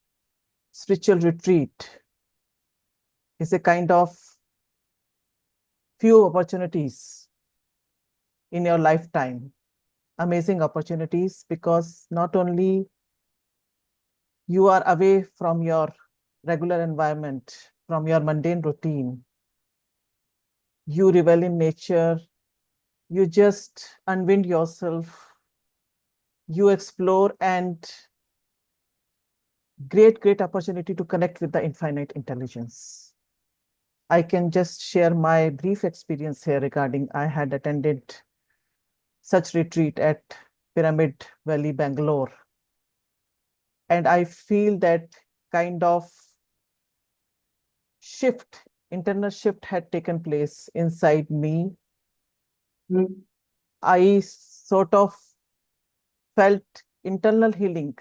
spiritual retreat is a kind of few opportunities in your lifetime, amazing opportunities, because not only you are away from your regular environment, from your mundane routine, you revel in nature, you just unwind yourself, you explore, and great opportunity to connect with the infinite intelligence. I can just share my brief experience here regarding I had attended such retreat at Pyramid Valley, Bangalore. And I feel that kind of shift, internal shift had taken place inside me. I sort of felt internal healing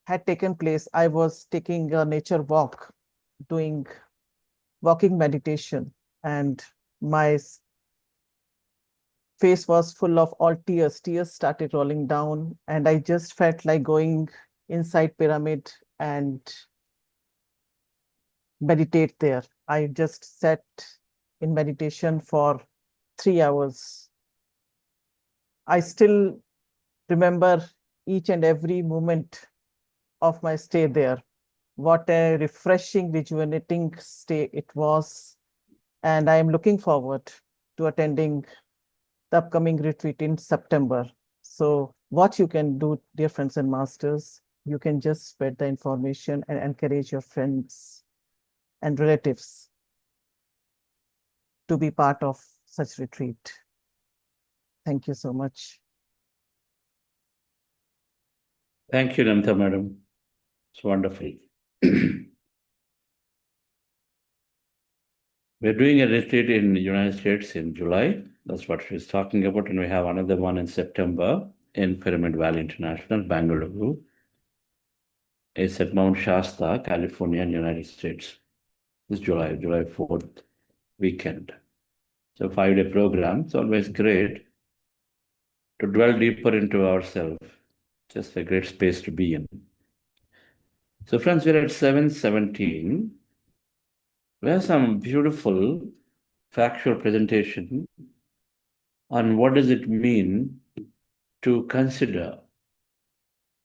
had taken place. I was taking a nature walk, doing walking meditation, and my face was full of all tears. Tears started rolling down, and I just felt like going inside pyramid and meditate there. I just sat in meditation for 3 hours. I still remember each and every moment of my stay there. What a refreshing, rejuvenating stay it was. And I am looking forward to attending the upcoming retreat in September. So what you can do, dear friends and masters, you can just spread the information and encourage your friends and relatives to be part of such retreat. Thank you so much. Thank you, Namita madam. It's wonderful. We're doing a retreat in the United States in July. That's what she's talking about. And we have another one in September in Pyramid Valley International, Bangalore. It's at Mount Shasta, California, in the United States. This July 4th weekend. So 5-day program. It's always great to dwell deeper into ourselves. Just a great space to be in. So friends, we're at 7:17. We have some beautiful factual presentation on what does it mean to consider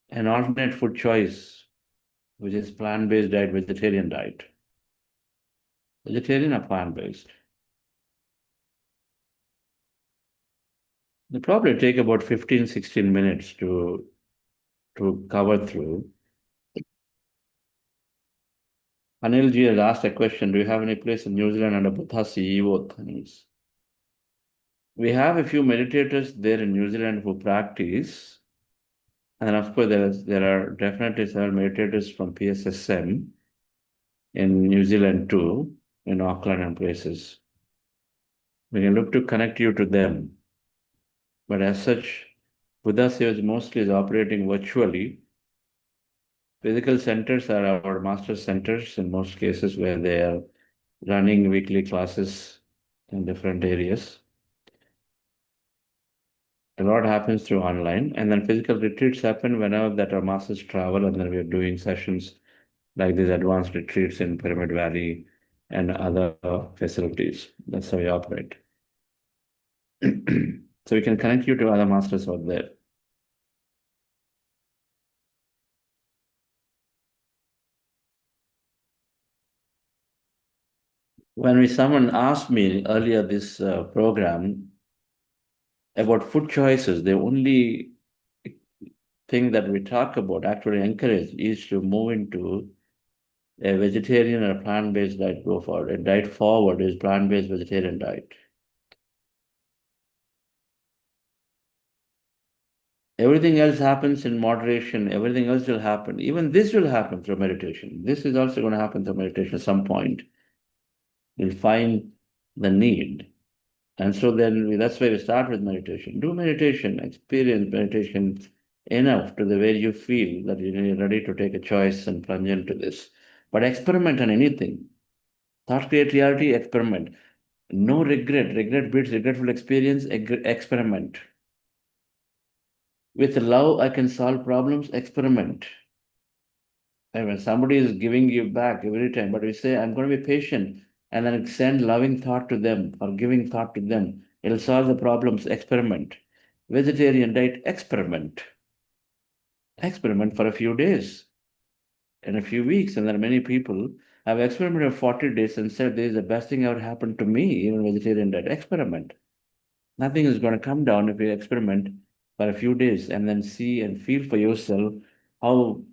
an alternate food choice, which is plant-based diet, vegetarian diet. Vegetarian or plant-based? It'll probably take about 15, 16 minutes to cover through. Anilji has asked a question, do you have any place in New Zealand under Buddha CEO? Thanks. We have a few meditators there in New Zealand who practice. And of course, there are definitely several meditators from PSSM in New Zealand too, in Auckland and places. We can look to connect you to them. But as such, Buddha Seva mostly is operating virtually. Physical centers are our master centers in most cases where they are running weekly classes in different areas. A lot happens through online, and then physical retreats happen whenever that our masters travel, and then we are doing sessions like these advanced retreats in Pyramid Valley and other facilities. That's how we operate. So we can connect you to other masters out there. When someone asked me earlier this program about food choices, the only thing that we talk about, actually encourage, is to move into a vegetarian or plant-based diet. Go forward. A diet forward is plant-based vegetarian diet. Everything else happens in moderation. Everything else will happen. Even this will happen through meditation. This is also going to happen through meditation at some point. You'll find the need. And so then that's why we start with meditation. Do meditation, experience meditation enough to the way you feel that you're ready to take a choice and plunge into this. But experiment on anything. Thought create reality, experiment. No regret. Regret breeds regretful experience, experiment. With love, I can solve problems, experiment. And when somebody is giving you back every time, but we say, I'm going to be patient, and then send loving thought to them or giving thought to them. It'll solve the problems, experiment. Vegetarian diet, experiment. Experiment for a few days and a few weeks. And there are many people have experimented for 40 days and said, this is the best thing ever happened to me, even vegetarian diet. Experiment. Nothing is going to come down if you experiment for a few days and then see and feel for yourself how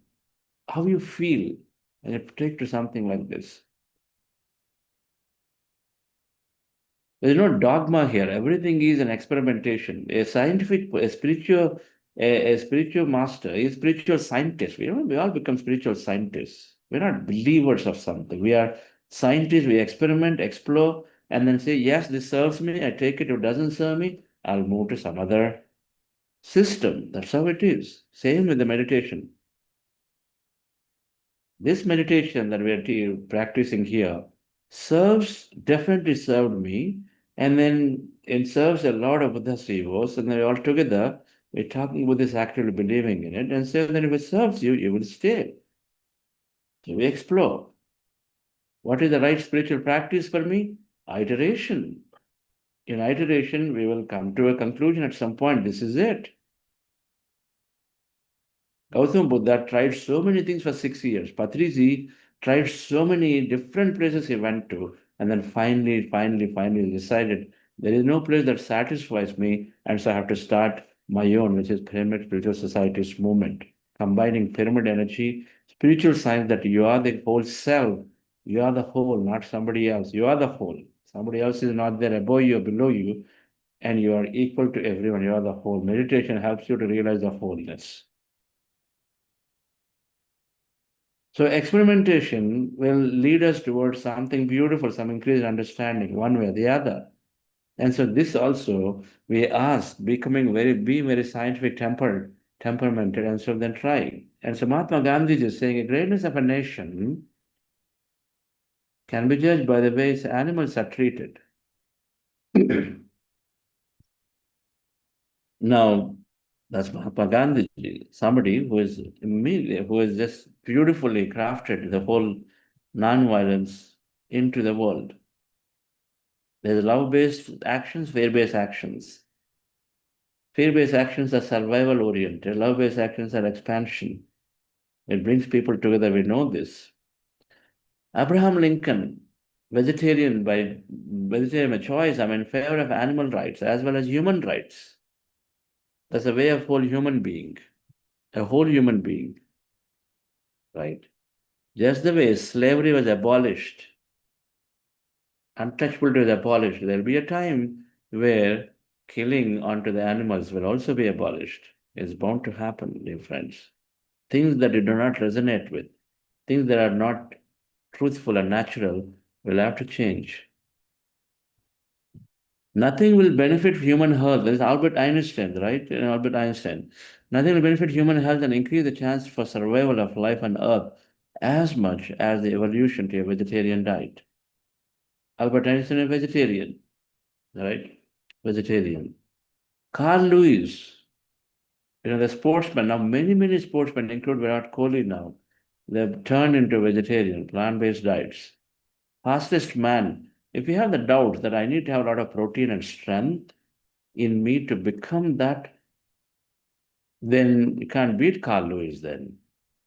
you feel and you take to something like this. There's no dogma here. Everything is an experimentation. A spiritual master, a spiritual scientist. We all become spiritual scientists. We're not believers of something. We are scientists. We experiment, explore, and then say, yes, this serves me. I take it. If it doesn't serve me, I'll move to some other system. That's how it is. Same with the meditation. This meditation that we are practicing here definitely served me, and then it serves a lot of Buddha CEOs, and then all together, we're talking about this actively believing in it, and so then if it serves you, you will stay. So we explore. What is the right spiritual practice for me? Iteration. In iteration, we will come to a conclusion at some point. This is it. Gautam Buddha tried so many things for 6 years. Patriji tried so many different places he went to, and then finally decided there is no place that satisfies me, and so I have to start my own, which is Pyramid Spiritual Society's movement, combining pyramid energy, spiritual science that you are the whole self, you are the whole, not somebody else. You are the whole. Somebody else is not there above you or below you, and you are equal to everyone. You are the whole. Meditation helps you to realize the wholeness. So experimentation will lead us towards something beautiful, some increased understanding, one way or the other. And so this also, we ask, being very scientific temperamented, and so then try. And so Mahatma Gandhi is saying, a greatness of a nation can be judged by the way its animals are treated. Now, that's Mahatma Gandhi, somebody who is just beautifully crafted the whole non-violence into the world. There's love-based actions, fear-based actions. Fear-based actions are survival-oriented. Love-based actions are expansion. It brings people together. We know this. Abraham Lincoln vegetarian by choice, I'm in favor of animal rights as well as human rights. That's a way of whole human being, a whole human being, right? Just the way slavery was abolished, untouchability was abolished, there'll be a time where killing onto the animals will also be abolished. It's bound to happen, dear friends. Things that you do not resonate with, things that are not truthful and natural will have to change. Nothing will benefit human health. There's Albert Einstein, right? Albert Einstein. Nothing will benefit human health and increase the chance for survival of life on Earth as much as the evolution to a vegetarian diet. Albert Einstein is a vegetarian, right? Vegetarian. Carl Lewis, the sportsman. Now, many sportsmen, include Virat Kohli now, they've turned into vegetarian, plant-based diets. Fastest man. If you have the doubt that I need to have a lot of protein and strength in me to become that, then you can't beat Carl Lewis then.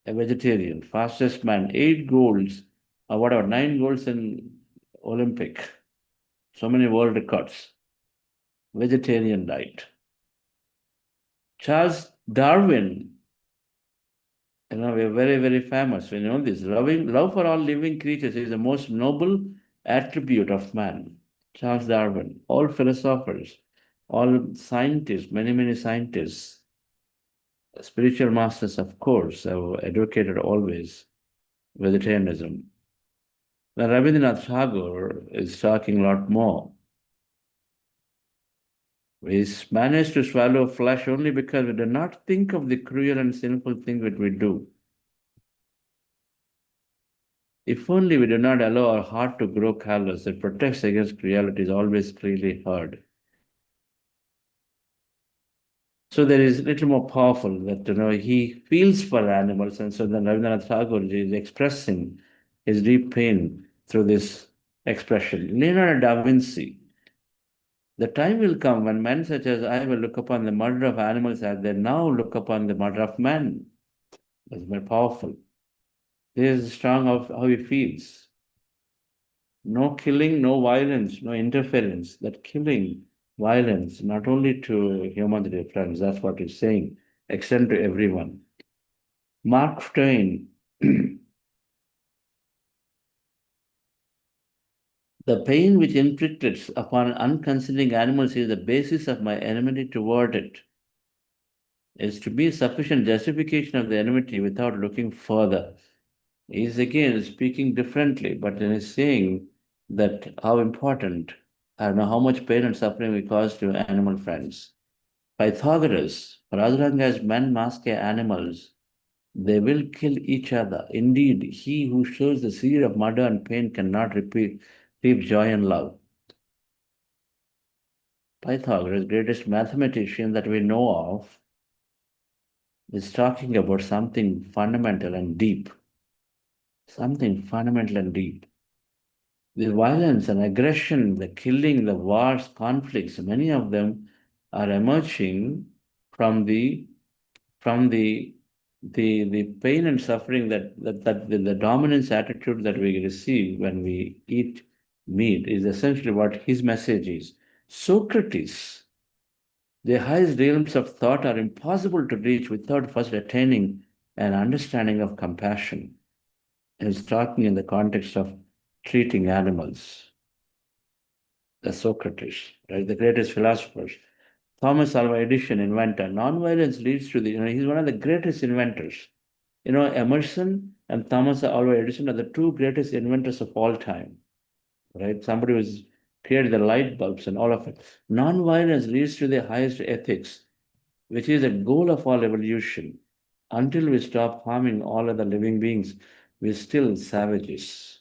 A vegetarian, fastest man, 8 golds, or whatever, 9 golds in Olympic. So many world records. Vegetarian diet. Charles Darwin, we're very famous. We know this. Love for all living creatures is the most noble attribute of man. Charles Darwin, all philosophers, all scientists, many scientists, spiritual masters, of course, have advocated always vegetarianism. Now, Rabindranath Tagore is talking a lot more. We manage to swallow flesh only because we do not think of the cruel and sinful things that we do. If only we do not allow our heart to grow callous, it protects against cruelty is always clearly heard. So there is a little more powerful that he feels for animals, and so then Rabindranath Tagore is expressing his deep pain through this expression. Leonardo da Vinci. The time will come when men such as I will look upon the murder of animals as they now look upon the murder of man. That's very powerful. This is strong of how he feels. No killing, no violence, no interference. That killing, violence, not only to humanity, friends, that's what he's saying, extend to everyone. Mark Twain, the pain which inflicted upon unconsidering animals is the basis of my enmity toward it. Is to be sufficient justification of the enmity without looking further. He's again speaking differently, but then he's saying that how important, I don't know how much pain and suffering we cause to animal friends. Pythagoras, for as long as men mask animals, they will kill each other. Indeed, he who shows the seed of murder and pain cannot reap joy and love. Pythagoras, greatest mathematician that we know of, is talking about something fundamental and deep. Something fundamental and deep. The violence and aggression, the killing, the wars, conflicts, many of them are emerging from the pain and suffering that the dominance attitude that we receive when we eat meat is essentially what his message is. Socrates, the highest realms of thought are impossible to reach without first attaining an understanding of compassion. He's talking in the context of treating animals. The Socrates, right? The greatest philosophers. Thomas Alva Edison, inventor. Nonviolence leads to he's one of the greatest inventors. Emerson and Thomas Alva Edison are the two greatest inventors of all time, right? Somebody who's created the light bulbs and all of it. Nonviolence leads to the highest ethics, which is the goal of all evolution. Until we stop harming all other living beings, we're still savages.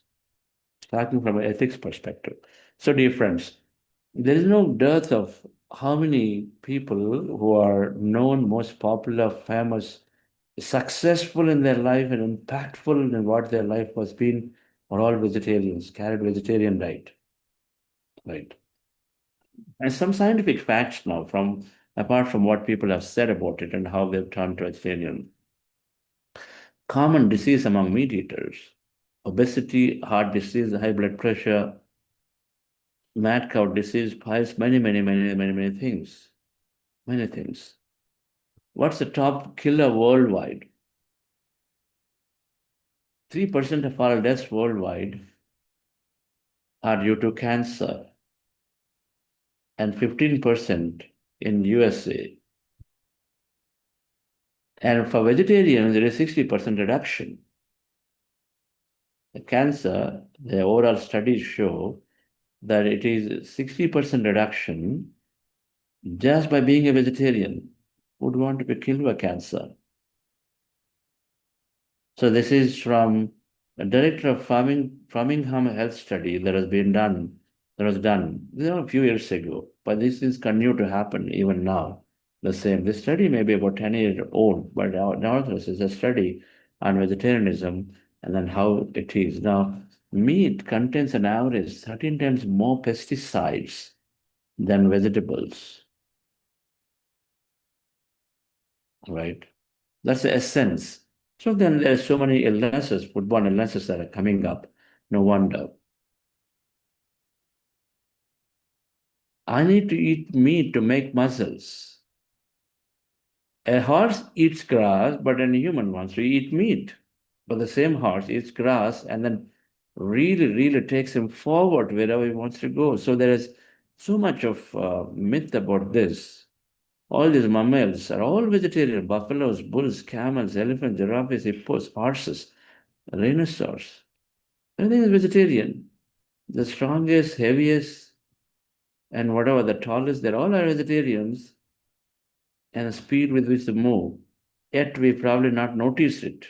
Starting from an ethics perspective. So, dear friends, there is no dearth of how many people who are known, most popular, famous, successful in their life and impactful in what their life has been, are all vegetarians, carried vegetarian diet. Right. And some scientific facts now, apart from what people have said about it and how they've turned to vegetarian. Common disease among meat eaters. obesity, heart disease, high blood pressure, mad cow disease, piles, many things. Many things. What's the top killer worldwide? 3% of all deaths worldwide are due to cancer, and 15% in USA. And for vegetarians, there is 60% reduction. The cancer, the overall studies show that it is 60% reduction just by being a vegetarian. Who would want to be killed by cancer? So this is from the director of Framingham Health Study that was done a few years ago, but this is continue to happen even now. The same. This study may be about 10 years old, but nevertheless is a study on vegetarianism and then how it is. Now, meat contains an average 13 times more pesticides than vegetables. Right? That's the essence. So then there's so many illnesses, foodborne illnesses that are coming up. No wonder. I need to eat meat to make muscles. A horse eats grass, but a human wants to eat meat. But the same horse eats grass and then really takes him forward wherever he wants to go. So there is so much of myth about this. All these mammals are all vegetarian: buffaloes, bulls, camels, elephants, giraffes, hippos, horses, rhinoceros. Everything is vegetarian. The strongest, heaviest, and whatever, the tallest, they're all are vegetarians, and the speed with which they move. Yet we probably not noticed it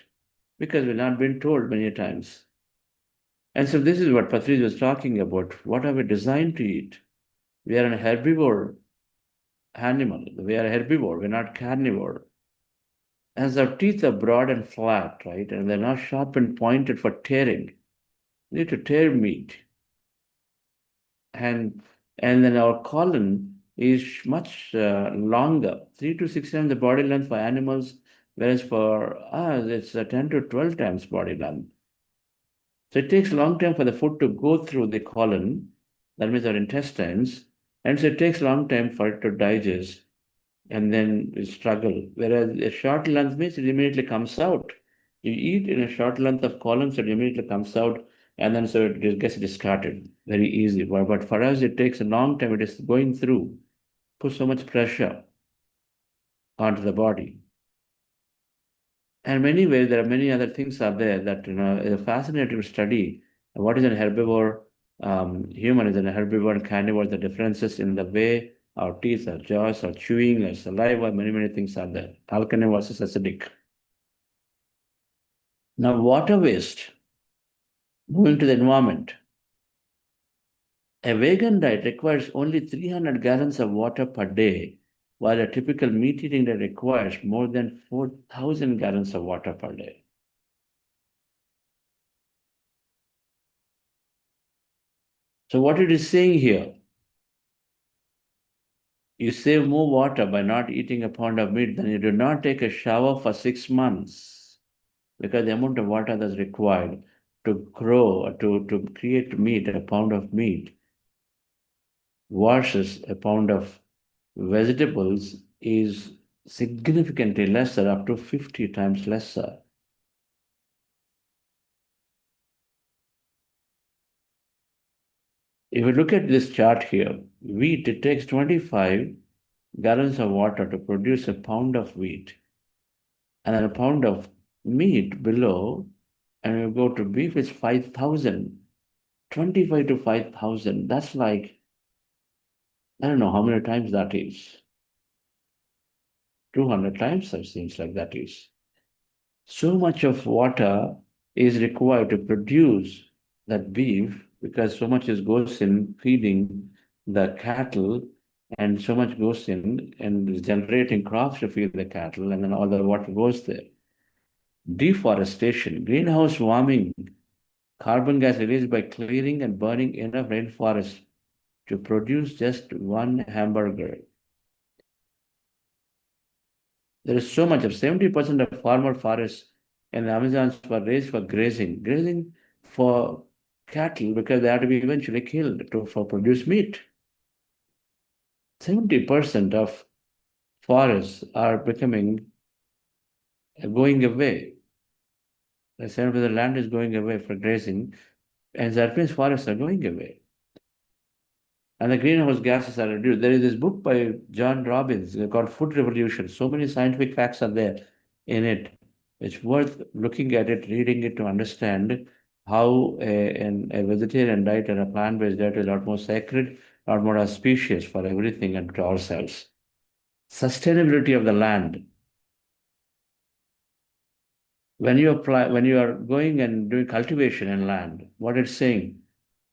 because we've not been told many times. And so this is what Patrice was talking about. What are we designed to eat? We are an herbivore animal. We are a herbivore. We're not carnivore. As our teeth are broad and flat, right? And they're not sharp and pointed for tearing. We need to tear meat. And then our colon is much longer, 3 to 6 times the body length for animals, whereas for us, it's 10 to 12 times body length. So it takes a long time for the food to go through the colon, that means our intestines, and so it takes a long time for it to digest and then we struggle. Whereas a short length means it immediately comes out. You eat in a short length of colon, so it immediately comes out, and then so it gets discarded very easy. But for us, it takes a long time. It is going through, put so much pressure onto the body. And many ways, there are many other things out there that is a fascinating study. What is an herbivore? Human is an herbivore and carnivore. The differences in the way our teeth, our jaws, our chewing, our saliva, many things are there. Alkaline versus acidic. Now, water waste, moving to the environment. A vegan diet requires only 300 gallons of water per day, while a typical meat-eating diet requires more than 4,000 gallons of water per day. So what it is saying here, you save more water by not eating a pound of meat than you do not take a shower for 6 months, because the amount of water that's required to grow, to create meat, a pound of meat, versus a pound of vegetables is significantly lesser, up to 50 times lesser. If you look at this chart here, wheat, it takes 25 gallons of water to produce a pound of wheat, and then a pound of meat below, and you go to beef, it's 5,000. 25 to 5,000. That's like, I don't know how many times that is. 200 times, it seems like that is. So much of water is required to produce that beef because so much goes in feeding the cattle, and so much goes in and generating crops to feed the cattle, and then all the water goes there. Deforestation, greenhouse warming, carbon gas released by clearing and burning enough rainforest to produce just one hamburger. There is so much of 70% of former forests in the Amazons were raised for grazing. Grazing for cattle because they have to be eventually killed for produce meat. 70% of forests are going away. The 70% of the land is going away for grazing, and that means forests are going away. And the greenhouse gases are reduced. There is this book by John Robbins called Food Revolution. So many scientific facts are there in it. It's worth looking at it, reading it to understand how a vegetarian diet and a plant-based diet is a lot more sacred, a lot more auspicious for everything and to ourselves. Sustainability of the land. When you are going and doing cultivation in land, what it's saying,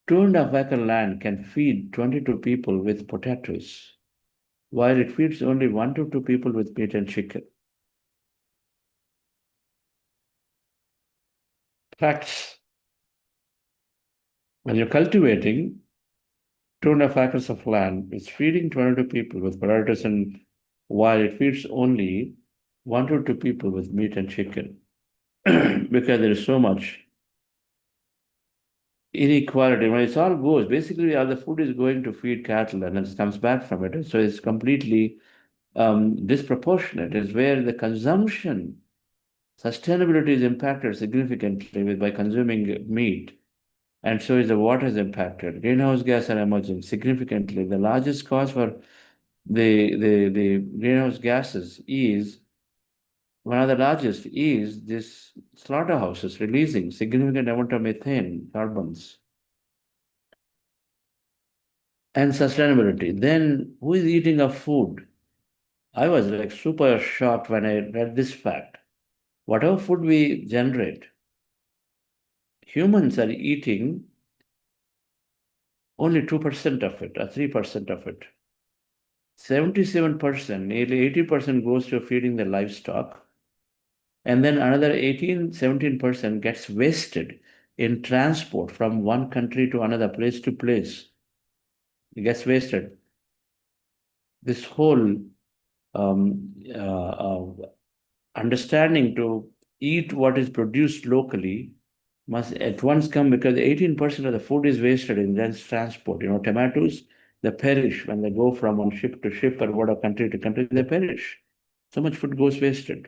2.5 acre land can feed 22 people with potatoes, while it feeds only 1 to 2 people with meat and chicken. Facts. When you're cultivating 2.5 acres of land, it's feeding 22 people with potatoes, and while it feeds only 1 to 2 people with meat and chicken. Because there is so much inequality. When it all goes, basically all the food is going to feed cattle and then it comes back from it. And so it's completely disproportionate. Is where the consumption, sustainability is impacted significantly by consuming meat. And so is the water is impacted. Greenhouse gas are emerging significantly. The largest cause for the greenhouse gases is, one of the largest is this slaughterhouses releasing significant amount of methane carbons. And sustainability. Then who is eating our food? I was like super shocked when I read this fact. Whatever food we generate, humans are eating only 2% of it or 3% of it. 77%, nearly 80% goes to feeding the livestock. And then another 17% gets wasted in transport from one country to another, place to place. It gets wasted. This whole understanding to eat what is produced locally must at once come, because 18% of the food is wasted in dense transport. Tomatoes, they perish when they go from one ship to ship or whatever, country to country, they perish. So much food goes wasted.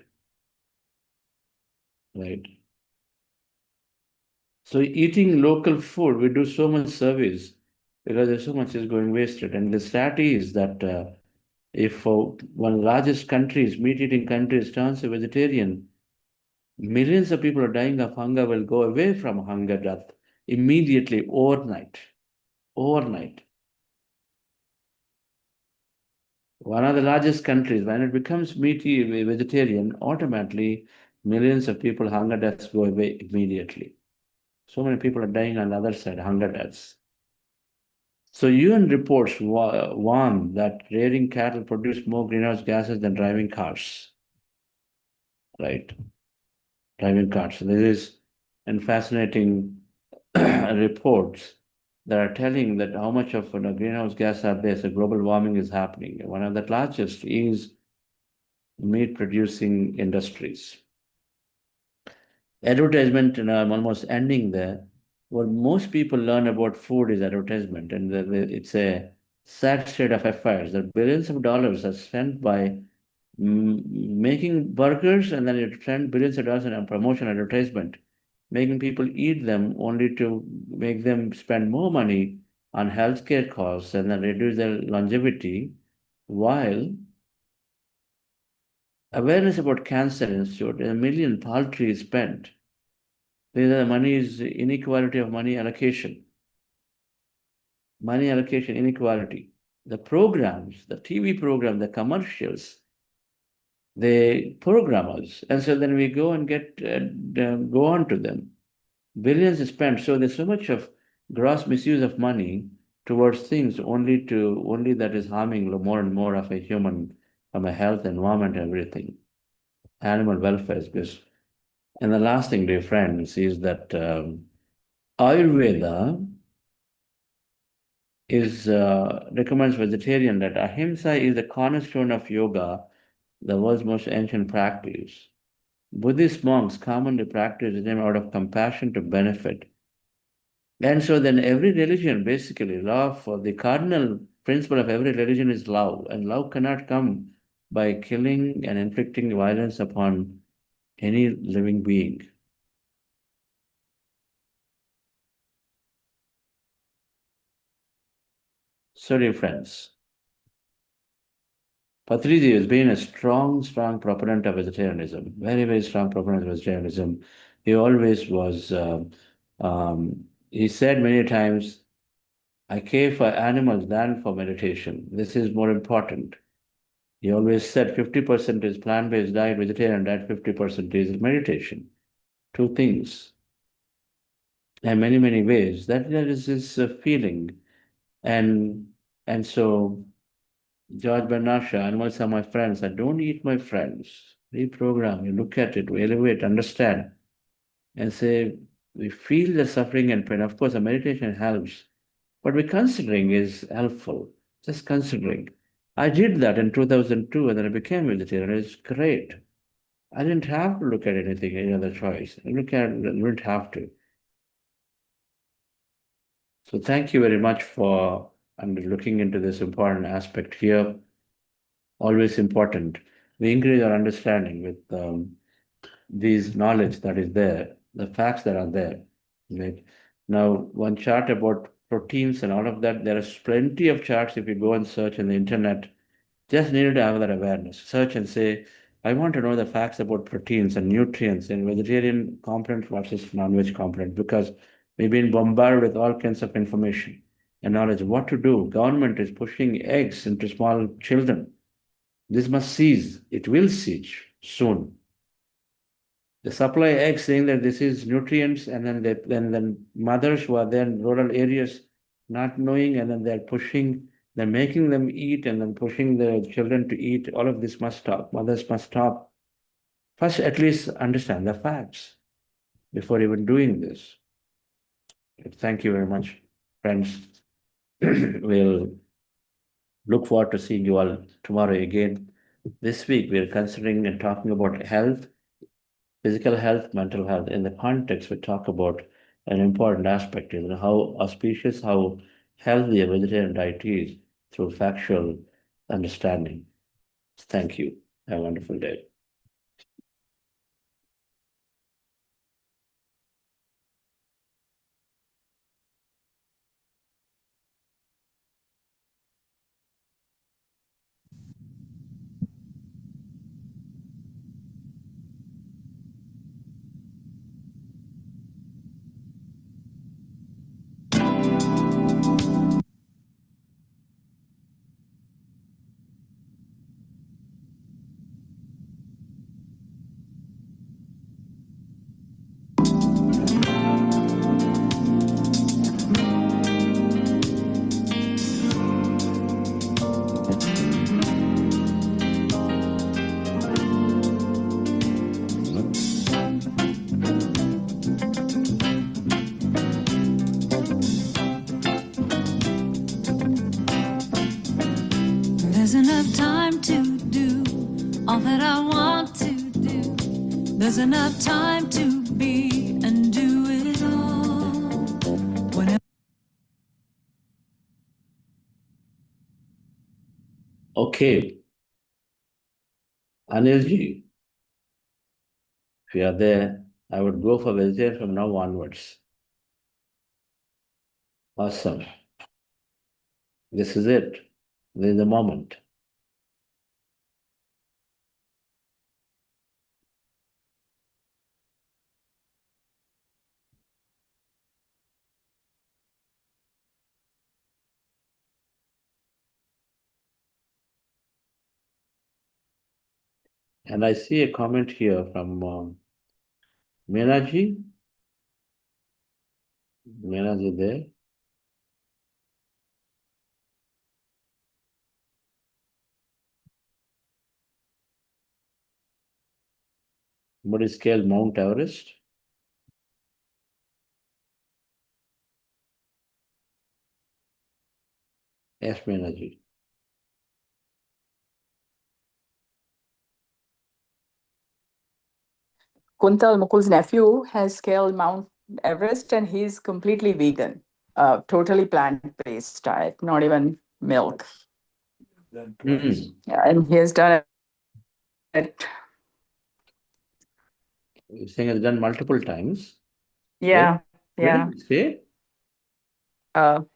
Right. So eating local food, we do so much service because there's so much is going wasted. And the stat is that if one of the largest countries, meat-eating countries, turns a vegetarian, millions of people are dying of hunger, will go away from hunger death immediately, overnight. Overnight. One of the largest countries, when it becomes meaty vegetarian, automatically millions of people, hunger deaths go away immediately. So many people are dying on the other side, hunger deaths. So UN reports warn that rearing cattle produce more greenhouse gases than driving cars. Right? Driving cars. So there is fascinating reports that are telling that how much of greenhouse gas are there. So global warming is happening. One of the largest is meat producing industries. Advertisement, I'm almost ending there. What most people learn about food is advertisement, and it's a sad state of affairs that billions of dollars are spent by making burgers, and then you spend billions of dollars on promotion advertisement, making people eat them only to make them spend more money on healthcare costs and then reduce their longevity, while awareness about Cancer Institute, $1 million paltry is spent. The money is inequality of money allocation. Money allocation inequality. The programs, the TV program, the commercials, they program us. And so then we go and go on to them. Billions is spent. So there's so much of gross misuse of money towards things only that is harming more and more of a human, from a health, environment, everything. Animal welfare is best. And the last thing, dear friends, is that Ayurveda recommends vegetarian, that ahimsa is the cornerstone of yoga, the world's most ancient practice. Buddhist monks commonly practice them out of compassion to benefit And so then every religion, basically, love, or the cardinal principle of every religion is love. And love cannot come by killing and inflicting violence upon any living being. So, dear friends, Patriji has been a strong proponent of vegetarianism, very, very strong proponent of vegetarianism. He always was, he said many times, I care for animals than for meditation. This is more important. He always said 50% is plant-based diet, vegetarian diet, 50% is meditation. Two things. And many, many ways. That is his feeling. And so George Bernard Shaw, animals are my friends. I don't eat my friends. Reprogram, you look at it, we elevate, understand, and say, we feel the suffering and pain. Of course, a meditation helps, but we considering is helpful. Just considering. I did that in 2002 and then I became vegetarian. It's great. I didn't have to look at anything, any other choice. I didn't have to. So thank you very much for looking into this important aspect here. Always important. We increase our understanding with these knowledge that is there, the facts that are there. Right? Now, one chart about proteins and all of that, there is plenty of charts if you go and search in the internet. Just needed to have that awareness. Search and say, I want to know the facts about proteins and nutrients and vegetarian component versus non-veg component, because we've been bombarded with all kinds of information and knowledge. What to do? Government is pushing eggs into small children. This must cease. It will cease soon. They supply eggs saying that this is nutrients, and then mothers who are there in rural areas not knowing, and then they're pushing, they're making them eat and then pushing the children to eat. All of this must stop. Mothers must stop. First, at least understand the facts before even doing this. Thank you very much, friends. We'll look forward to seeing you all tomorrow again. This week, we're considering and talking about health, physical health, mental health. In the context, we talk about an important aspect is how auspicious, how healthy a vegetarian diet is through factual understanding. Thank you. Have a wonderful day. There's enough time to do all that I want to do. There's enough time to be and do it all. Whenever Okay. Anilji, if you are there, I would go for vegetarian from now onwards. Awesome. This is it. This is the moment. And I see a comment here from Meenaji. Meenaji there. Somebody scaled Mount Everest. Yes, Meenaji. Kuntal, Mukul's nephew, has scaled Mount Everest, and he's completely vegan, totally plant-based diet, not even milk. Mm. Yeah, and he has done it. You're saying it's done multiple times. Yeah, Where yeah. did you stay? Kuntal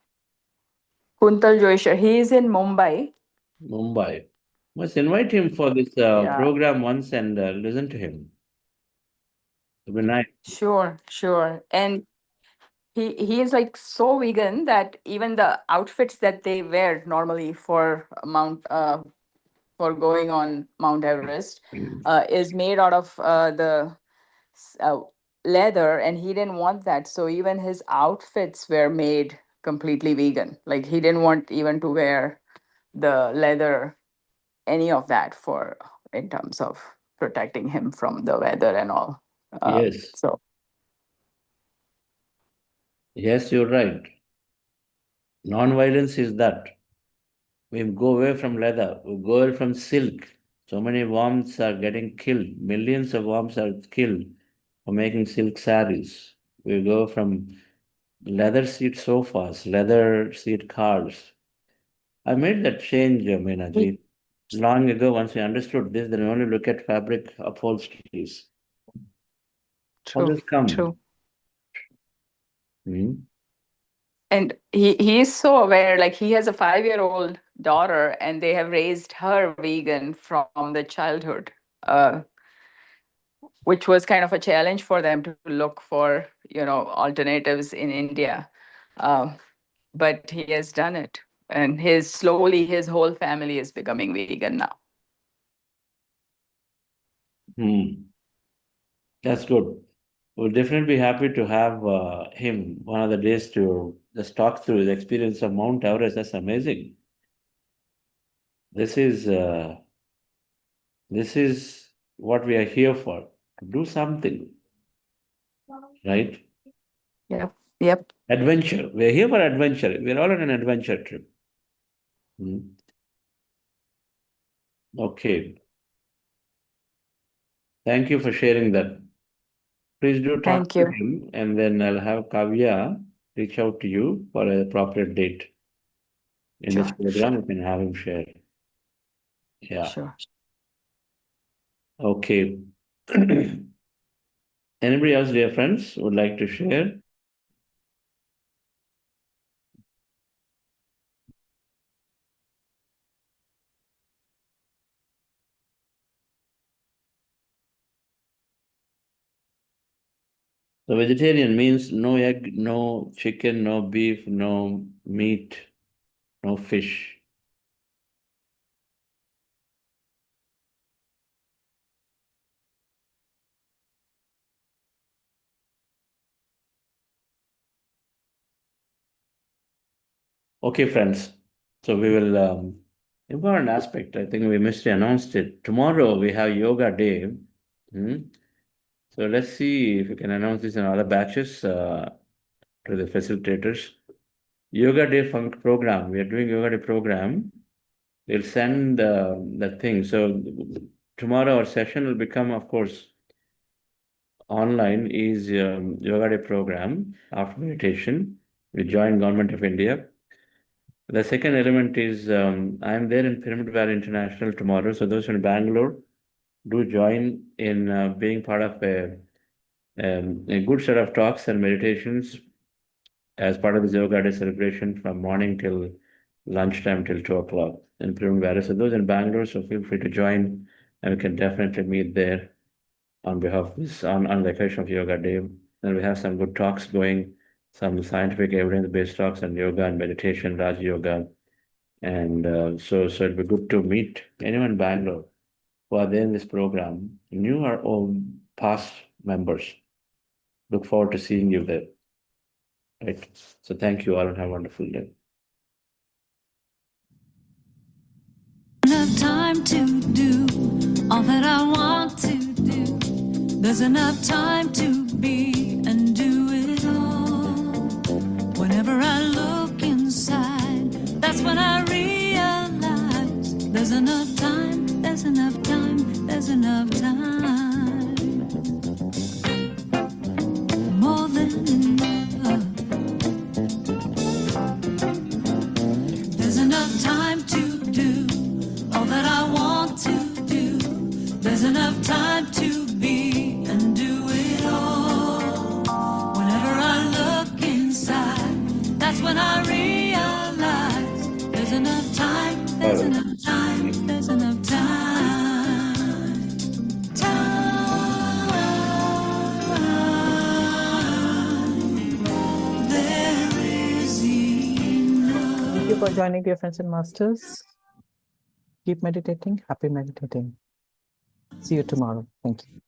Joisha, he is in Mumbai. Mumbai. Must invite him for this Yeah. program once and listen to him. It'll be nice. Sure. And he is like so vegan that even the outfits that they wear normally for for going on Mount Everest is made out of the leather, and he didn't want that. So even his outfits were made completely vegan. Like he didn't want even to wear the leather, any of that, for in terms of protecting him from the weather and all. Yes. So Yes, you're right. Non-violence is that. We go away from leather, we go away from silk. So many worms are getting killed. Millions of worms are killed for making silk sarees. We go from leather seat sofas, leather seat cars. I made that change, Meenaji. Long ago, once we understood this, then we only look at fabric upholsteries. How does come? true. Hmm? And he is so aware, like he has a 5-year-old daughter, and they have raised her vegan from the childhood, which was kind of a challenge for them to look for, alternatives in India. But he has done it. And slowly his whole family is becoming vegan now. That's good. We'll definitely be happy to have him one of the days to just talk through his experience of Mount Everest. That's amazing. This is what we are here for. To do something, right? Yep. Adventure. We're here for adventure. We're all on an adventure trip. Okay. Thank you for sharing that. Please do talk Thank to you. him, and then I'll have Kavya reach out to you for an appropriate date in this Sure, program. You can have him share. Yeah. Sure. Okay. Anybody else, dear friends, would like to share? So vegetarian means no egg, no chicken, no beef, no meat, no fish. Okay, friends. So we will important aspect. I think we missed to announce it. Tomorrow we have yoga day. So let's see if we can announce this in other batches to the facilitators. Yoga day funk program. We are doing yoga day program. We'll send the thing. So tomorrow our session will become, of course, online is yoga day program after meditation. We join Government of India. The second element is I'm there in Pyramid Valley International tomorrow. So those in Bangalore, do join in being part of a good set of talks and meditations as part of this yoga day celebration from morning till lunchtime till 2 o'clock in Pyramid Valley. So those in Bangalore, so feel free to join, and we can definitely meet there on behalf of this on the occasion of Yoga Day. And we have some good talks going, some scientific evidence-based talks on yoga and meditation, Raj Yoga. And so it'll be good to meet anyone in Bangalore who are there in this program, new or old past members. Look forward to seeing you there. Right. So thank you all and have a wonderful day. Enough time to do all that I want to do. There's enough time to be and do it all. Whenever I look inside, that's when I realize there's enough time, there's enough time, there's enough time. More than you for joining, dear friends and masters. Keep meditating. Happy meditating. See you tomorrow. Thank you.